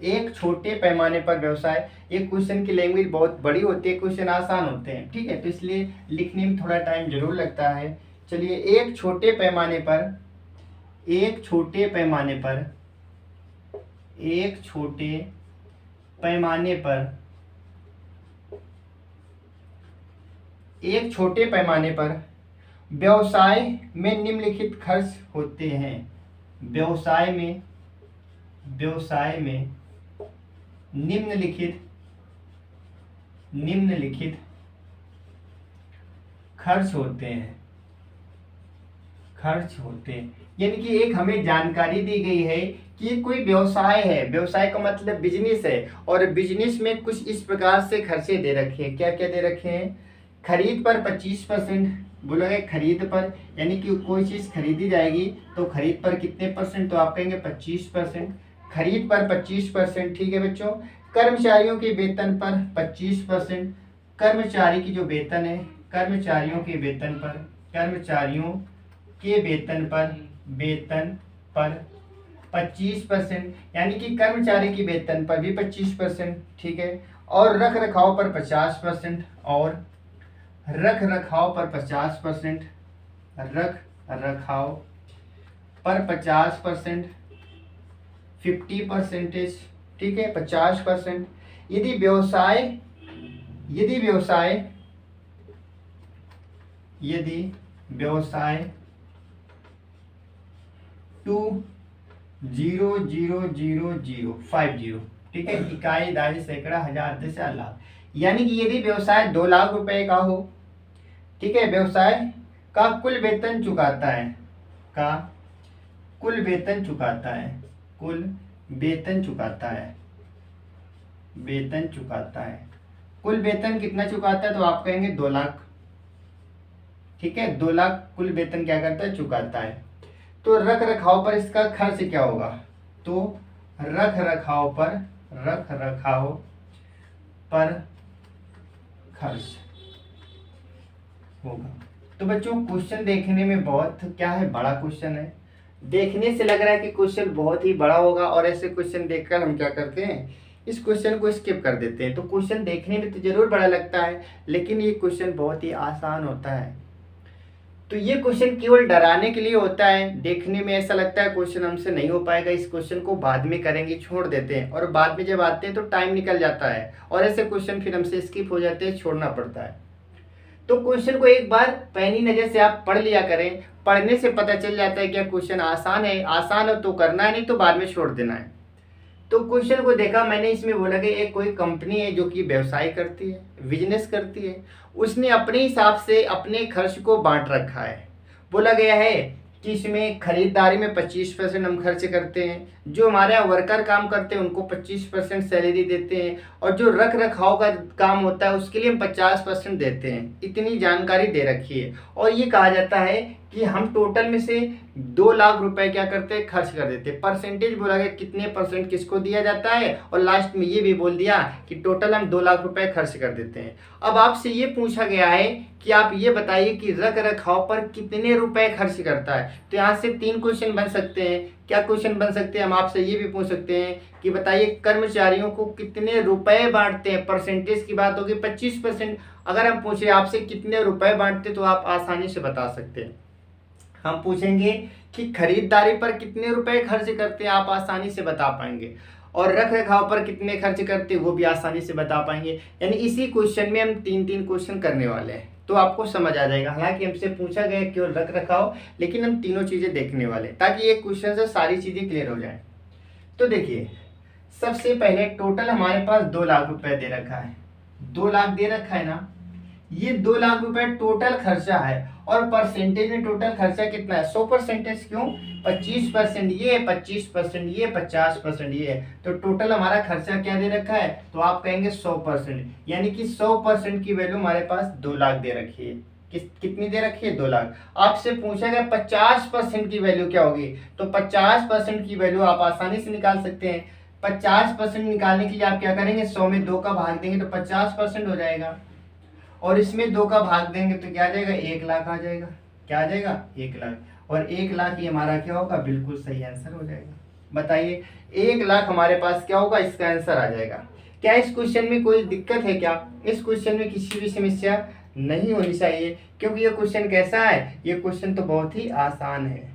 एक छोटे पैमाने पर व्यवसाय। ये क्वेश्चन की लैंग्वेज बहुत बड़ी होती है, क्वेश्चन आसान होते हैं, ठीक है, तो इसलिए लिखने में थोड़ा टाइम जरूर लगता है। चलिए, एक छोटे पैमाने पर, एक छोटे पैमाने पर, एक छोटे पैमाने पर, एक छोटे पैमाने पर व्यवसाय में निम्नलिखित खर्च होते हैं। व्यवसाय में, व्यवसाय में निम्नलिखित, निम्नलिखित खर्च होते हैं, खर्च होते हैं। यानी कि एक हमें जानकारी दी गई है कि कोई व्यवसाय है, व्यवसाय का मतलब बिजनेस है, और बिजनेस में कुछ इस प्रकार से खर्चे दे रखे हैं। क्या क्या दे रखे हैं? खरीद पर 25%, बोला गया खरीद पर, यानी कि कोई चीज खरीदी जाएगी तो खरीद पर कितने परसेंट, तो आप कहेंगे 25%, खरीद पर 25%, ठीक है बच्चों। कर्मचारियों के वेतन पर 25%, कर्मचारी की जो वेतन है, कर्मचारियों के वेतन पर, कर्मचारियों के वेतन पर, वेतन पर 25%, यानी कि कर्मचारी की वेतन पर भी 25%, ठीक है। और रख रखाव पर 50%, और रख रखाव पर 50%, रख रखाव पर 50%, 50%, ठीक है, 50%। यदि व्यवसाय, यदि व्यवसाय, यदि व्यवसाय 2000050, ठीक है, इकाई, दाही, सैकड़ा, हजार, दशा, लाख, यानी कि यदि व्यवसाय 2 लाख रुपए का हो, ठीक है, व्यवसाय का कुल वेतन चुकाता है, का कुल वेतन चुकाता है, कुल वेतन चुकाता है, वेतन चुकाता है, कुल वेतन कितना चुकाता है, तो आप कहेंगे 2 लाख, ठीक है, 2 लाख कुल वेतन क्या करता है, चुकाता है। तो रख रखाव पर इसका खर्च क्या होगा, तो रख रखाव पर, रख रखाव पर खर्च होगा। तो बच्चों, क्वेश्चन देखने में बहुत क्या है, बड़ा क्वेश्चन है, देखने से लग रहा है कि क्वेश्चन बहुत ही बड़ा होगा, और ऐसे क्वेश्चन देखकर हम क्या करते हैं, इस क्वेश्चन को स्किप कर देते हैं। तो क्वेश्चन देखने में तो जरूर बड़ा लगता है, लेकिन ये क्वेश्चन बहुत ही आसान होता है। तो ये क्वेश्चन केवल डराने के लिए होता है, देखने में ऐसा लगता है क्वेश्चन हमसे नहीं हो पाएगा, इस क्वेश्चन को बाद में करेंगे, छोड़ देते हैं, और बाद में जब आते हैं तो टाइम निकल जाता है, और ऐसे क्वेश्चन फिर हमसे स्किप हो जाते हैं, छोड़ना पड़ता है। तो क्वेश्चन को एक बार पैनी नजर से आप पढ़ लिया करें, पढ़ने से पता चल जाता है क्या क्वेश्चन आसान है, आसान हो तो करना है, नहीं तो बाद में छोड़ देना है। तो क्वेश्चन को देखा मैंने, इसमें बोला कि एक कोई कंपनी है जो कि व्यवसाय करती है, बिजनेस करती है, उसने अपने हिसाब से अपने खर्च को बांट रखा है। बोला गया है कि इसमें खरीदारी में 25% हम खर्च करते हैं, जो हमारे यहाँ वर्कर काम करते हैं उनको 25% सैलरी देते हैं, और जो रख रखाव का काम होता है उसके लिए हम 50% देते हैं। इतनी जानकारी दे रखी है, और ये कहा जाता है कि हम टोटल में से 2 लाख रुपए क्या करते हैं, खर्च कर देते हैं। परसेंटेज बोला गया कितने परसेंट किसको दिया जाता है, और लास्ट में ये भी बोल दिया कि टोटल हम 2 लाख रुपए खर्च कर देते हैं। अब आपसे ये पूछा गया है कि आप ये बताइए कि रख रखाव पर कितने रुपए खर्च करता है। तो यहाँ से 3 क्वेश्चन बन सकते हैं। क्या क्वेश्चन बन सकते हैं, हम आपसे ये भी पूछ सकते हैं कि बताइए कर्मचारियों को कितने रुपए बांटते हैं। परसेंटेज की बात होगी 25%। अगर हम पूछे आपसे कितने रुपए बांटते, तो आप आसानी से बता सकते हैं। हम पूछेंगे कि खरीदारी पर कितने रुपए खर्च करते हैं, आप आसानी से बता पाएंगे, और रख रखाव पर कितने खर्च करते हैं वो भी आसानी से बता पाएंगे। यानी इसी क्वेश्चन में हम 3-3 क्वेश्चन करने वाले हैं, तो आपको समझ आ जाएगा। हालांकि हमसे पूछा गया केवल रख रखाव, लेकिन हम तीनों चीजें देखने वाले, ताकि एक क्वेश्चन से सारी चीजें क्लियर हो जाए। तो देखिए, सबसे पहले टोटल हमारे पास 2 लाख रुपए दे रखा है, 2 लाख दे रखा है ना, ये 2 लाख रुपए टोटल खर्चा है, और परसेंटेज में टोटल खर्चा कितना है, 100%। क्यों 25% ये, 25% ये, 50% ये है, तो टोटल हमारा खर्चा क्या दे रखा है, तो आप कहेंगे 100%। यानी कि 100% की वैल्यू हमारे पास 2 लाख दे रखी है। कितनी दे रखी है, 2 लाख। आपसे पूछा गया 50% की वैल्यू क्या होगी, तो 50% की वैल्यू आप आसानी से निकाल सकते हैं। 50% निकालने के लिए आप क्या करेंगे, 100 में 2 का भाग देंगे तो 50% हो जाएगा, और इसमें 2 का भाग देंगे तो क्या आ जाएगा, 1 लाख आ जाएगा। क्या आ जाएगा, 1 लाख। और 1 लाख ये हमारा क्या होगा, बिल्कुल सही आंसर हो जाएगा। बताइए 1 लाख हमारे पास क्या होगा, इसका आंसर आ जाएगा। क्या इस क्वेश्चन में कोई दिक्कत है क्या? इस क्वेश्चन में किसी भी समस्या नहीं होनी चाहिए, क्योंकि ये क्वेश्चन कैसा है, ये क्वेश्चन तो बहुत ही आसान है।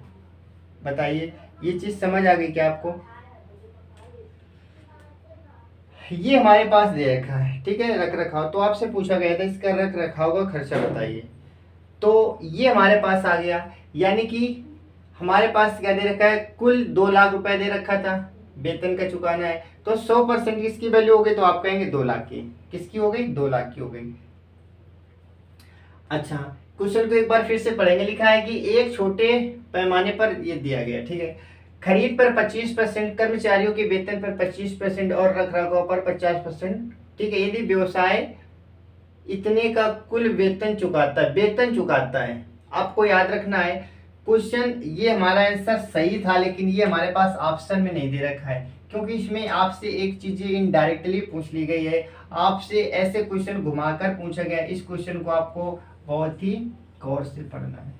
बताइए ये चीज समझ आ गई क्या आपको? ये हमारे पास दे रखा है, ठीक है, रख रखाव। तो आपसे पूछा गया था इसका रख रखाव का खर्चा बताइए, तो ये हमारे पास आ गया। यानी कि हमारे पास क्या दे रखा है, कुल 2 लाख रुपए दे रखा था, वेतन का चुकाना है। तो 100% किसकी वैल्यू हो गई, तो आप कहेंगे 2 लाख की। किसकी हो गई, 2 लाख की हो गई। अच्छा, क्वेश्चन को एक बार फिर से पढ़ेंगे। लिखा है कि एक छोटे पैमाने पर ये दिया गया, ठीक है, खरीद पर 25%, कर्मचारियों के वेतन पर 25% और रखरखाव पर 50%, ठीक है, यदि व्यवसाय इतने का कुल वेतन चुकाता है। आपको याद रखना है क्वेश्चन, ये हमारा आंसर सही था, लेकिन ये हमारे पास ऑप्शन में नहीं दे रखा है, क्योंकि इसमें आपसे एक चीज इनडायरेक्टली पूछ ली गई है। आपसे ऐसे क्वेश्चन घुमाकर पूछा गया। इस क्वेश्चन को आपको बहुत ही गौर से पढ़ना है।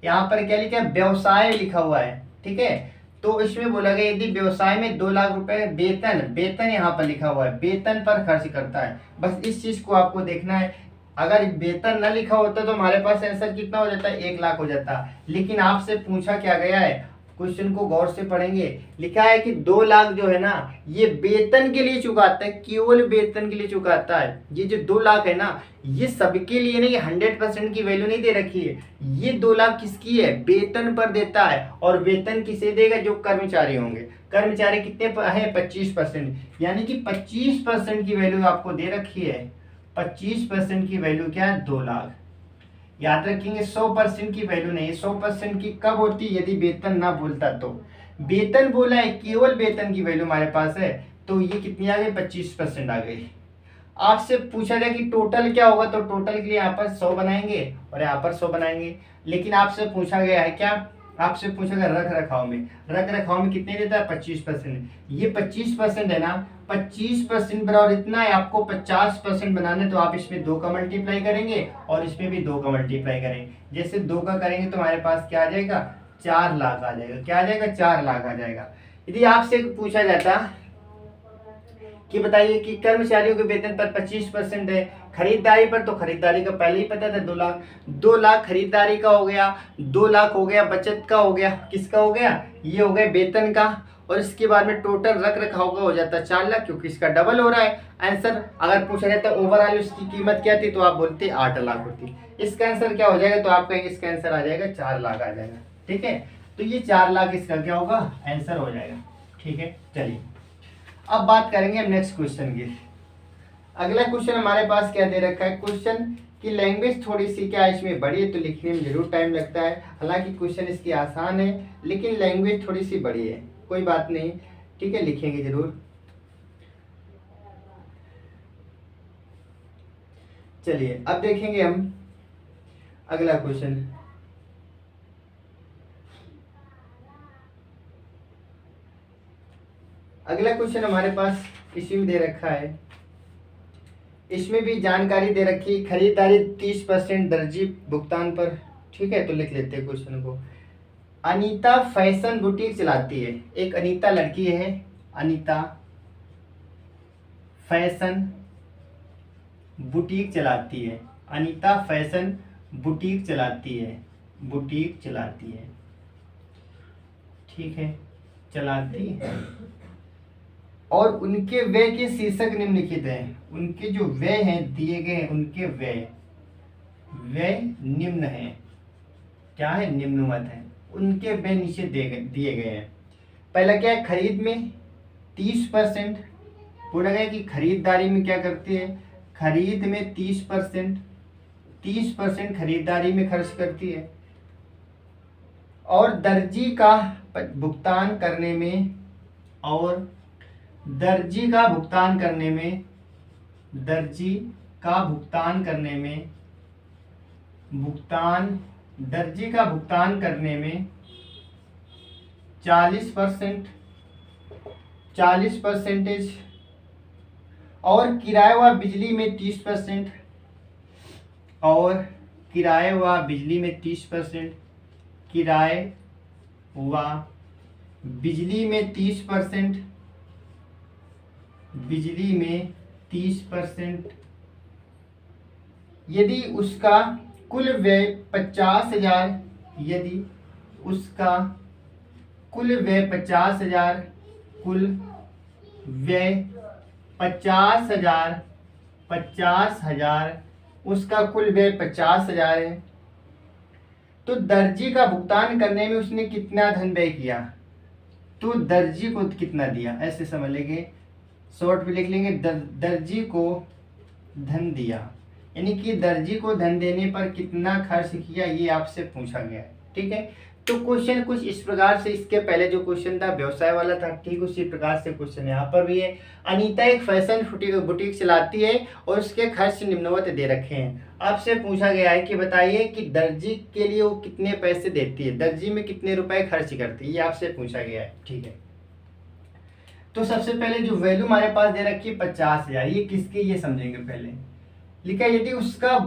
यहाँ पर क्या लिखा है, व्यवसाय लिखा हुआ है, ठीक है। तो इसमें बोला गया यदि व्यवसाय में 2 लाख रुपए वेतन यहाँ पर लिखा हुआ है, वेतन पर खर्च करता है। बस इस चीज को आपको देखना है। अगर वेतन न लिखा होता तो हमारे पास आंसर कितना हो जाता है, 1 लाख हो जाता। लेकिन आपसे पूछा क्या गया है, क्वेश्चन को गौर से पढ़ेंगे। लिखा है कि 2 लाख जो है ना, ये वेतन के लिए चुकाता है, केवल वेतन के लिए चुकाता है। ये जो 2 लाख है ना, ये सबके लिए नहीं, 100% की वैल्यू नहीं दे रखी है। ये 2 लाख किसकी है, वेतन पर देता है। और वेतन किसे देगा, जो कर्मचारी होंगे। कर्मचारी कितने है, 25%। यानी कि 25% की वैल्यू आपको दे रखी है। 25% की वैल्यू क्या है, 2 लाख। याद रखेंगे 100% की वैल्यू नहीं। 100% की कब होती, यदि वेतन ना बोलता तो। वेतन बोला है, केवल वेतन की वैल्यू हमारे पास है, तो ये कितनी आ गई, 25% आ गई। आपसे पूछा जाए कि टोटल क्या होगा, तो टोटल के लिए यहाँ पर 100 बनाएंगे और यहाँ पर 100 बनाएंगे। लेकिन आपसे पूछा गया है क्या, आपसे पूछा गया रख रखाव में कितने देता है, 25%। ये 25% है ना, 25% बराबर इतना है। आपको 50% बनाने, तो आप इसमें 2 का मल्टीप्लाई करेंगे और इसमें भी 2 का मल्टीप्लाई करेंगे। जैसे 2 का करेंगे तो हमारे पास क्या आ जाएगा, 4 लाख आ जाएगा। क्या आ जाएगा, 4 लाख आ जाएगा। यदि आपसे पूछा जाता कि बताइए कि कर्मचारियों के वेतन पर 25% है, खरीदारी पर, तो खरीदारी का पहले ही पता था, 2 लाख। 2 लाख खरीदारी का हो गया, 2 लाख हो गया बचत का हो गया। किसका हो गया, ये हो गया वेतन का। और इसके बाद में टोटल रख रखाव का हो जाता है 4 लाख, क्योंकि इसका डबल हो रहा है आंसर। अगर पूछा जाता ओवरऑल इसकी कीमत क्या थी, तो आप बोलते 8 लाख होती। इसका आंसर क्या हो जाएगा, तो आप कहेंगे इसका आंसर आ जाएगा 4 लाख आ जाएगा, ठीक है। तो ये 4 लाख इसका क्या होगा, आंसर हो जाएगा, ठीक है। चलिए अब बात करेंगे हम नेक्स्ट क्वेश्चन की। अगला क्वेश्चन हमारे पास क्या दे रखा है, क्वेश्चन की लैंग्वेज थोड़ी सी क्या इसमें बड़ी है, तो लिखने में जरूर टाइम लगता है। हालांकि क्वेश्चन इसकी आसान है, लेकिन लैंग्वेज थोड़ी सी बड़ी है, कोई बात नहीं, ठीक है, लिखेंगे जरूर। चलिए अब देखेंगे हम अगला क्वेश्चन। अगला क्वेश्चन हमारे पास इसी में दे रखा है। इसमें भी जानकारी दे रखी, खरीदारी 30% दर्जी भुगतान पर, ठीक है। तो लिख लेते हैं क्वेश्चन को। अनीता फैशन बुटीक चलाती है। एक अनीता लड़की है, अनीता फैशन बुटीक चलाती है। अनीता फैशन बुटीक चलाती है, बुटीक चलाती है, ठीक है, चलाती है। और उनके व्यय के शीर्षक निम्नलिखित हैं। उनके जो व्यय हैं दिए गए हैं, उनके व्यय व्यय निम्न है, क्या है, निम्नवत है। उनके व्यय नीचे दिए गए हैं। पहला क्या है, खरीद में 30%। बोला गया कि खरीदारी में क्या करती है, खरीद में 30%, 30% खरीदारी में खर्च करती है। और दर्जी का भुगतान करने में, और दर्जी का भुगतान करने में, दर्जी का भुगतान करने में, दर्जी का भुगतान करने में 40%, 40%। और किराए व बिजली में 30%, और किराए व बिजली में 30%, किराए व बिजली में 30%, बिजली में 30%, यदि उसका कुल व्यय 50,000, यदि उसका कुल व्यय 50,000, कुल व्यय 50,000, 50,000, उसका कुल व्यय 50,000 है, तो दर्जी का भुगतान करने में उसने कितना धन व्यय किया, तो दर्जी को कितना दिया, ऐसे समझ लेंगे, शॉर्ट में लिख लेंगे दर्जी को धन दिया, यानी कि दर्जी को धन देने पर कितना खर्च किया, ये आपसे पूछा गया है। ठीक है, तो क्वेश्चन कुछ इस प्रकार से, इसके पहले जो क्वेश्चन था व्यवसाय वाला था, ठीक उसी प्रकार से क्वेश्चन यहाँ पर भी है। अनीता एक फैशन बुटीक चलाती है और उसके खर्च निम्नवत दे रखे हैं। आपसे पूछा गया है कि बताइए कि दर्जी के लिए वो कितने पैसे देती है, दर्जी में कितने रुपए खर्च करती है, ये आपसे पूछा गया है। ठीक है, तो सबसे पहले जो वैल्यू हमारे पास दे रखी है 50,000, ये किसकी, ये समझेंगे पहले। लिखा यदि उसका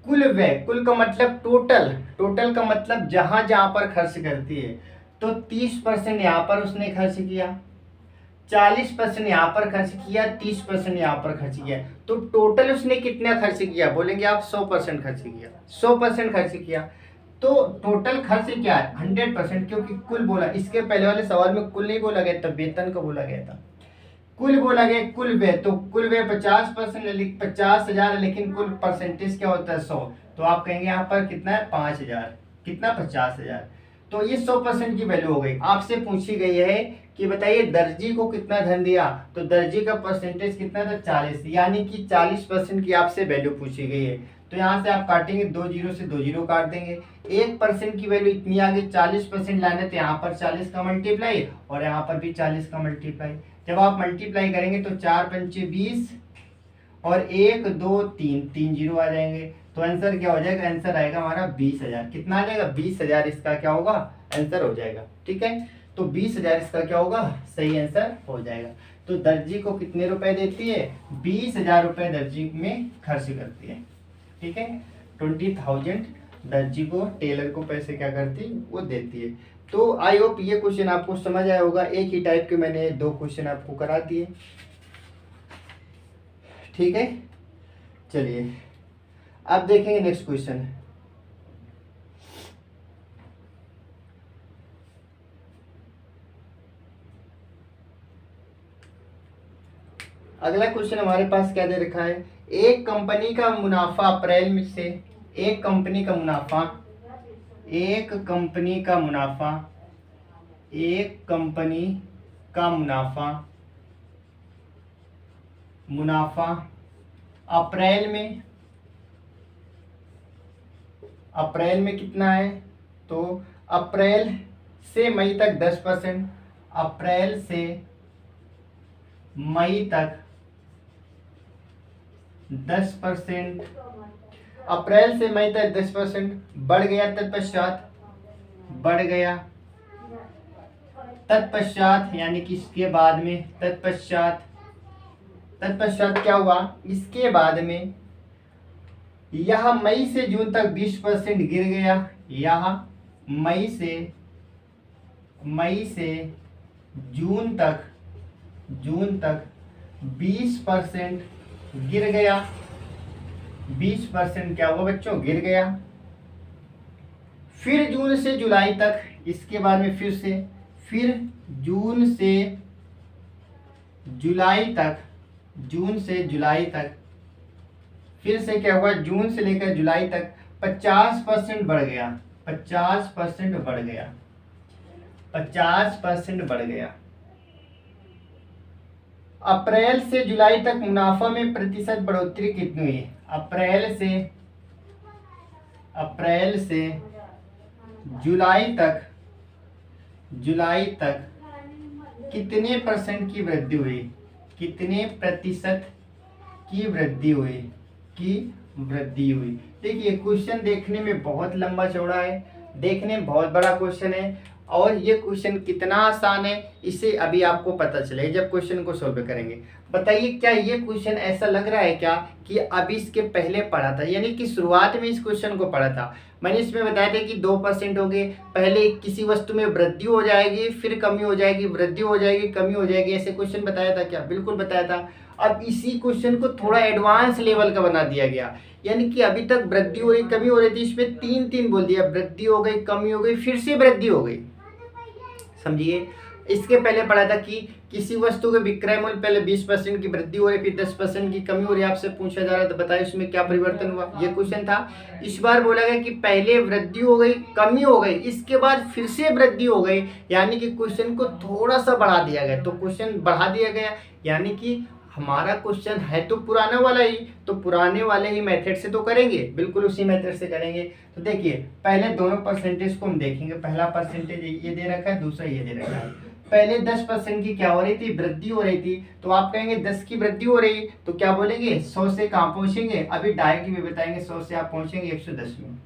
कुल व्यय, कुल का मतलब टोटल, टोटल का मतलब जहां जहां पर खर्च करती है, तो 30% यहाँ पर उसने खर्च किया, 40% यहाँ पर खर्च किया, 30% यहाँ पर खर्च किया, तो टोटल उसने कितना खर्च किया, बोलेंगे आप 100% खर्च किया, 100% खर्च किया। तो टोटल खर्च क्या है 100%, क्योंकि कुल बोला, इसके पहले वाले सवाल में कुल नहीं बोला गया था, वेतन को बोला गया था, कुल बोला गया कुल व्यय, तो कुल व्यय 50%, 50,000, लेकिन कुल परसेंटेज क्या होता है 100, तो आप कहेंगे यहाँ पर कितना है 5,000, कितना 50,000, तो ये 100% की वैल्यू हो गई। आपसे पूछी गई है कि बताइए दर्जी को कितना धन दिया, तो दर्जी का परसेंटेज कितना था 40, यानी कि 40% की आपसे वैल्यू पूछी गई है। तो यहाँ से आप काटेंगे 2 जीरो से 2 जीरो काट देंगे, 1% की वैल्यू इतनी आ गई, 40% लाने तो यहाँ पर 40 का मल्टीप्लाई और यहाँ पर भी 40 का मल्टीप्लाई। जब आप मल्टीप्लाई करेंगे तो 4 पंचे 20 और 1 2 3, 3 जीरो आ जाएंगे, तो आंसर क्या हो जाएगा, आंसर आएगा हमारा 20,000। कितना आ जाएगा 20,000, इसका क्या होगा आंसर हो जाएगा। ठीक है, तो 20,000 इसका क्या होगा सही आंसर हो जाएगा। तो दर्जी को कितने रुपए देती है, 20,000 रुपए दर्जी में खर्च करती है। ठीक है, 20,000 दर्जी को, टेलर को पैसे क्या करती है वो देती है। तो आई होप ये क्वेश्चन आपको समझ आया होगा, एक ही टाइप के मैंने 2 क्वेश्चन आपको करा दिए। ठीक है, चलिए अब देखेंगे नेक्स्ट क्वेश्चन। अगला क्वेश्चन हमारे पास क्या दे रखा है, एक कंपनी का मुनाफा अप्रैल में से, एक कंपनी का मुनाफा, एक कंपनी का मुनाफा, एक कंपनी का मुनाफा, मुनाफा अप्रैल में, अप्रैल में कितना है, तो अप्रैल से मई तक 10%, अप्रैल से मई तक 10%, अप्रैल से मई तक 10% बढ़ गया, तत्पश्चात बढ़ गया, तत्पश्चात यानी कि इसके बाद में, तत्पश्चात, तत्पश्चात क्या हुआ, इसके बाद में यह मई से जून तक 20% गिर गया, यह मई से जून तक 20% गिर गया, 20% क्या हुआ बच्चों गिर गया। फिर जून से जुलाई तक, इसके बाद में फिर जून से जुलाई तक, जून से जुलाई तक फिर से क्या हुआ, जून से लेकर जुलाई तक 50% बढ़ गया, 50% बढ़ गया, 50% बढ़ गया। अप्रैल से जुलाई तक मुनाफा में प्रतिशत बढ़ोतरी कितनी हुई, अप्रैल से जुलाई तक कितने परसेंट की वृद्धि हुई, कितने प्रतिशत की वृद्धि हुई। देखिए क्वेश्चन देखने में बहुत लंबा चौड़ा है, देखने में बहुत बड़ा क्वेश्चन है, और ये क्वेश्चन कितना आसान है इसे अभी आपको पता चलेगा जब क्वेश्चन को सॉल्व करेंगे। बताइए क्या ये क्वेश्चन ऐसा लग रहा है क्या कि अभी इसके पहले पढ़ा था, यानी कि शुरुआत में इस क्वेश्चन को पढ़ा था, मैंने इसमें बताया था कि 2% हो गए, पहले किसी वस्तु में वृद्धि हो जाएगी फिर कमी हो जाएगी, वृद्धि हो जाएगी कमी हो जाएगी, ऐसे क्वेश्चन बताया था क्या? बिल्कुल बताया था। अब इसी क्वेश्चन को थोड़ा एडवांस लेवल का बना दिया गया, यानी कि अभी तक वृद्धि हो रही कमी हो रही थी, इसमें 3 बोल दिया, वृद्धि हो गई कमी हो गई फिर से वृद्धि हो गई। समझिए, इसके पहले पढ़ा था कि किसी वस्तु के विक्रय मूल्य पहले 20% की वृद्धि हो रही फिर 10% की कमी हो रही, आपसे पूछा जा रहा था बताइए उसमें क्या परिवर्तन हुआ, ये क्वेश्चन था। इस बार बोला गया कि पहले वृद्धि हो गई कमी हो गई इसके बाद फिर से वृद्धि हो गई, यानी कि क्वेश्चन को थोड़ा सा बढ़ा दिया गया। तो क्वेश्चन बढ़ा दिया गया यानी कि हमारा क्वेश्चन है तो पुराना वाला ही, तो पुराने वाले ही मेथड से तो करेंगे, बिल्कुल उसी मेथड से करेंगे। तो देखिए पहले दोनों परसेंटेज को हम देखेंगे, पहला परसेंटेज ये दे रखा है, दूसरा ये दे रखा है। पहले 10% की क्या हो रही थी, वृद्धि हो रही थी, तो आप कहेंगे 10 की वृद्धि हो रही तो क्या बोलेंगे 100 से कहाँ पहुंचेंगे, अभी डायरेक्ट भी बताएंगे 100 से आप पहुंचेंगे 110 में।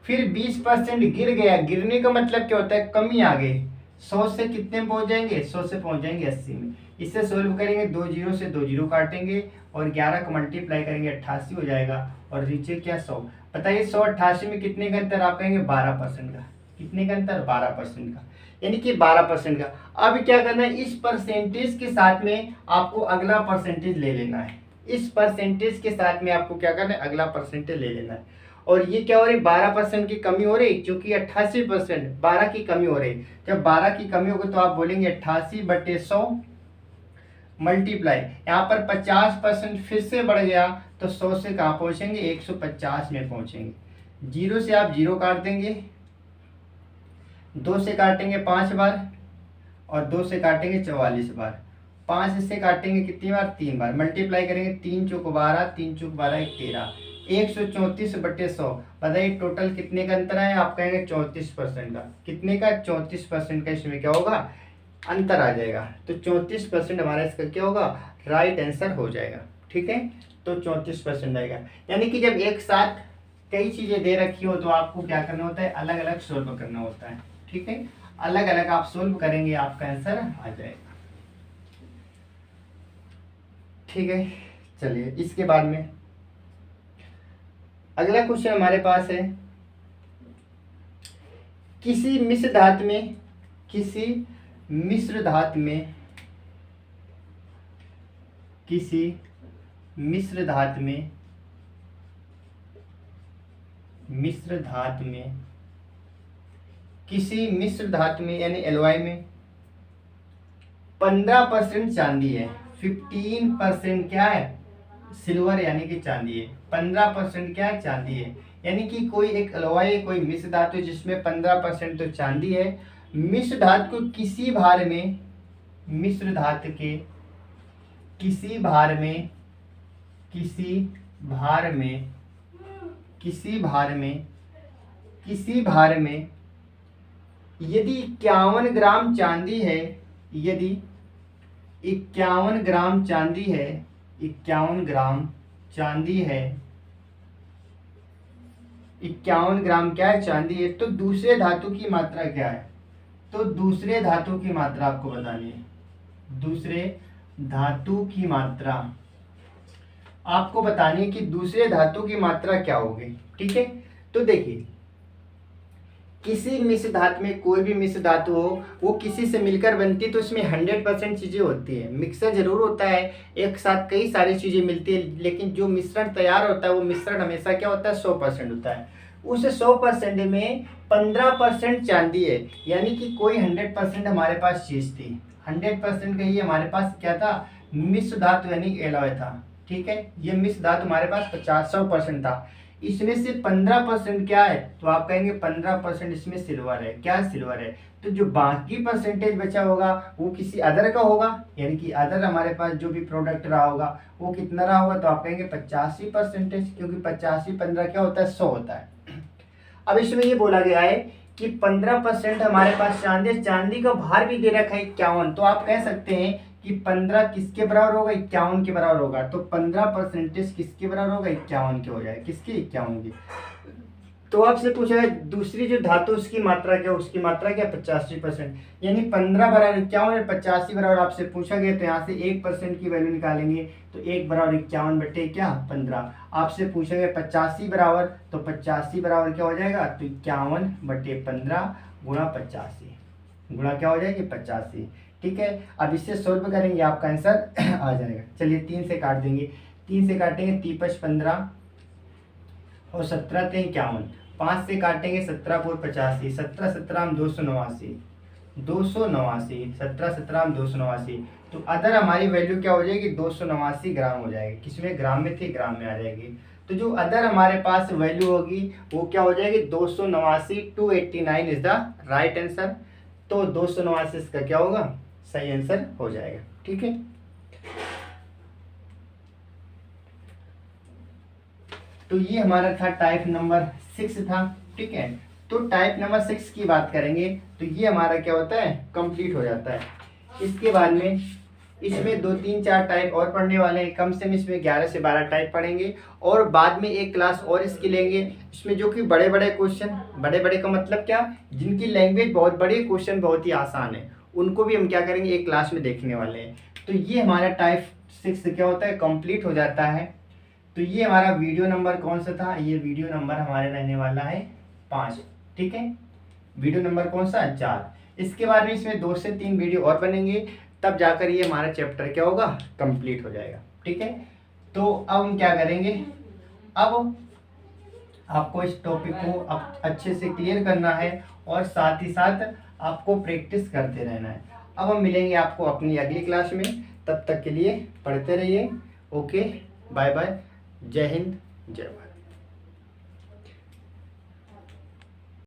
फिर 20% गिर गया, गिरने का मतलब क्या होता है, कमी आ गई, 100 से कितने में पहुंच जाएंगे, 100 से पहुंच जाएंगे 80 में। इसे सोल्व करेंगे, 2 जीरो से 2 जीरो काटेंगे और 11 को मल्टीप्लाई करेंगे 88 हो जाएगा और नीचे क्या 100। बताइए 100 88 में कितने का अंतर, आप कहेंगे 12% का। कितने का अंतर, 12% का, यानी कि 12% का। अब क्या करना है, इस परसेंटेज के साथ में आपको अगला परसेंटेज ले लेना है, इस परसेंटेज के साथ में आपको क्या करना है, अगला परसेंटेज ले लेना है। और ये क्या हो रही, 12% की कमी हो रही, क्योंकि 88% 12 की कमी हो रही। जब 12 की कमी होगी तो आप बोलेंगे 88/100 मल्टीप्लाई, यहाँ पर 50% फिर से बढ़ गया तो 100 से कहाँ पहुंचेंगे, 150 में पहुंचेंगे। जीरो से आप जीरो काट देंगे, 2 से काटेंगे 5 बार और 2 से काटेंगे 44 बार, 5 से काटेंगे कितनी बार, 3 बार, मल्टीप्लाई करेंगे 3 चौक 12, 3 चौक 12 13, 134/100। बताइए टोटल कितने का अंतर है, आप कहेंगे 34% का। कितने का, 34% का। इसमें क्या होगा, अंतर आ जाएगा, तो 34% हमारा इसका क्या होगा, राइट आंसर हो जाएगा। ठीक है, तो 34% आएगा। यानी कि जब एक साथ कई चीजें दे रखी हो तो आपको क्या करना होता है, अलग अलग सोल्व करना होता है। ठीक है, अलग अलग आप सोल्व करेंगे, आपका आंसर आ जाएगा। ठीक है, चलिए इसके बाद में अगला क्वेश्चन हमारे पास है, किसी मिश्र धातु में, किसी मिश्र धातु में, किसी मिश्र धातु में, मिश्र धातु में, किसी मिश्र धातु में यानी एलॉय में 15% चांदी है, 15% क्या है, सिल्वर यानी कि चांदी है, 15% क्या है, चांदी है। यानी कि कोई एक एलॉय, कोई मिश्र धातु जिसमें 15% तो चांदी है। मिश्र धातु को किसी भार में, मिश्र धातु के किसी भार में, किसी भार में, किसी भार में, किसी भार में यदि 51 ग्राम चांदी है, यदि 51 ग्राम चांदी है, 51 ग्राम चांदी है, 51 ग्राम क्या है, चांदी है, तो दूसरे धातु की मात्रा क्या है, तो दूसरे धातु की मात्रा आपको बतानी है। दूसरे धातु की मात्रा आपको बतानी है कि दूसरे धातु की मात्रा क्या होगी। ठीक है, तो देखिए किसी मिश्र धातु में, कोई भी मिश्र धातु हो वो किसी से मिलकर बनती है तो इसमें 100% चीज़ें होती है, मिक्सर जरूर होता है, एक साथ कई सारी चीज़ें मिलती है, लेकिन जो मिश्रण तैयार होता है वो मिश्रण हमेशा क्या होता है, 100% होता है। उस 100% में 15% चांदी है, यानी कि कोई 100% हमारे पास चीज़ थी, 100% का ही हमारे पास क्या था, मिश्र धातु यानी एलॉय था। ठीक है, ये मिश्र धातु हमारे पास 100% था। इसमें से 15% क्या है, तो आप कहेंगे 15% इसमें सिल्वर है। क्या सिल्वर है, तो जो बाकी परसेंटेज बचा होगा वो किसी अदर का होगा, यानी कि अदर हमारे पास जो भी प्रोडक्ट रहा होगा वो कितना रहा होगा, तो आप कहेंगे 85%, क्योंकि 85 15 क्या होता है, 100 होता है। अब इसमें ये बोला गया है कि 15% हमारे पास चांदी है, चांदी का भार भी दे रखा है 51, तो आप कह सकते हैं कि 15 किसके बराबर होगा, 51 के बराबर होगा। तो 15% किसके बराबर होगा, 51 के हो जाए, किसके, 51 की। तो आपसे पूछा है दूसरी जो धातु उसकी मात्रा क्या, उसकी मात्रा क्या 85%, यानी 15 बराबर 51 है, 85 बराबर आपसे पूछा गया, तो यहाँ से 1% की वैल्यू निकालेंगे, तो 1 बराबर 51 बटे क्या 15। आपसे पूछा गया 85 बराबर, तो 85 बराबर क्या हो जाएगा, तो 51 बटे 15 गुणा 85, गुणा क्या हो जाएगी 85। ठीक है, अब इससे सोल्व करेंगे आपका आंसर आ जाएगा। चलिए 3 से काट देंगे, 3 से काटेंगे 3 5 15 और 17 3 51, 5 से काटेंगे 17 4 85, 17 17 289, 289, 17 17 289, तो अदर हमारी वैल्यू क्या हो जाएगी 289 ग्राम हो जाएगी। किसमें, ग्राम में थी, ग्राम में आ जाएगी। तो जो अदर हमारे पास वैल्यू होगी वो क्या हो जाएगी 289, 289 इज द राइट आंसर। तो 289 इसका क्या होगा, सही आंसर हो जाएगा। ठीक है, तो ये हमारा था टाइप नंबर 6 था। ठीक है, तो टाइप नंबर 6 की बात करेंगे तो ये हमारा क्या होता है, कंप्लीट हो जाता है। इसके बाद में इसमें 2 3 4 टाइप और पढ़ने वाले हैं, कम से कम इसमें 11 से 12 टाइप पढ़ेंगे और बाद में एक क्लास और इसकी लेंगे, इसमें जो कि बड़े बड़े क्वेश्चन, बड़े बड़े का मतलब क्या, जिनकी लैंग्वेज बहुत बड़ी, क्वेश्चन बहुत ही आसान है, उनको भी हम क्या करेंगे एक क्लास में देखने वाले हैं। तो ये हमारा टाइप 6 क्या होता है, कंप्लीट हो जाता है। तो ये हमारा वीडियो नंबर कौन सा था, ये वीडियो नंबर हमारे रहने वाला है 5। ठीक है, वीडियो नंबर कौन सा, 4। इसके बाद में इसमें 2 से 3 वीडियो और बनेंगे, तब जाकर ये हमारा चैप्टर क्या होगा, कंप्लीट हो जाएगा। ठीक है, तो अब हम क्या करेंगे, अब आपको इस टॉपिक को अब अच्छे से क्लियर करना है और साथ ही साथ आपको प्रैक्टिस करते रहना है। अब हम मिलेंगे आपको अपनी अगली क्लास में, तब तक के लिए पढ़ते रहिए। ओके, बाय बाय, जय हिंद, जय भारत।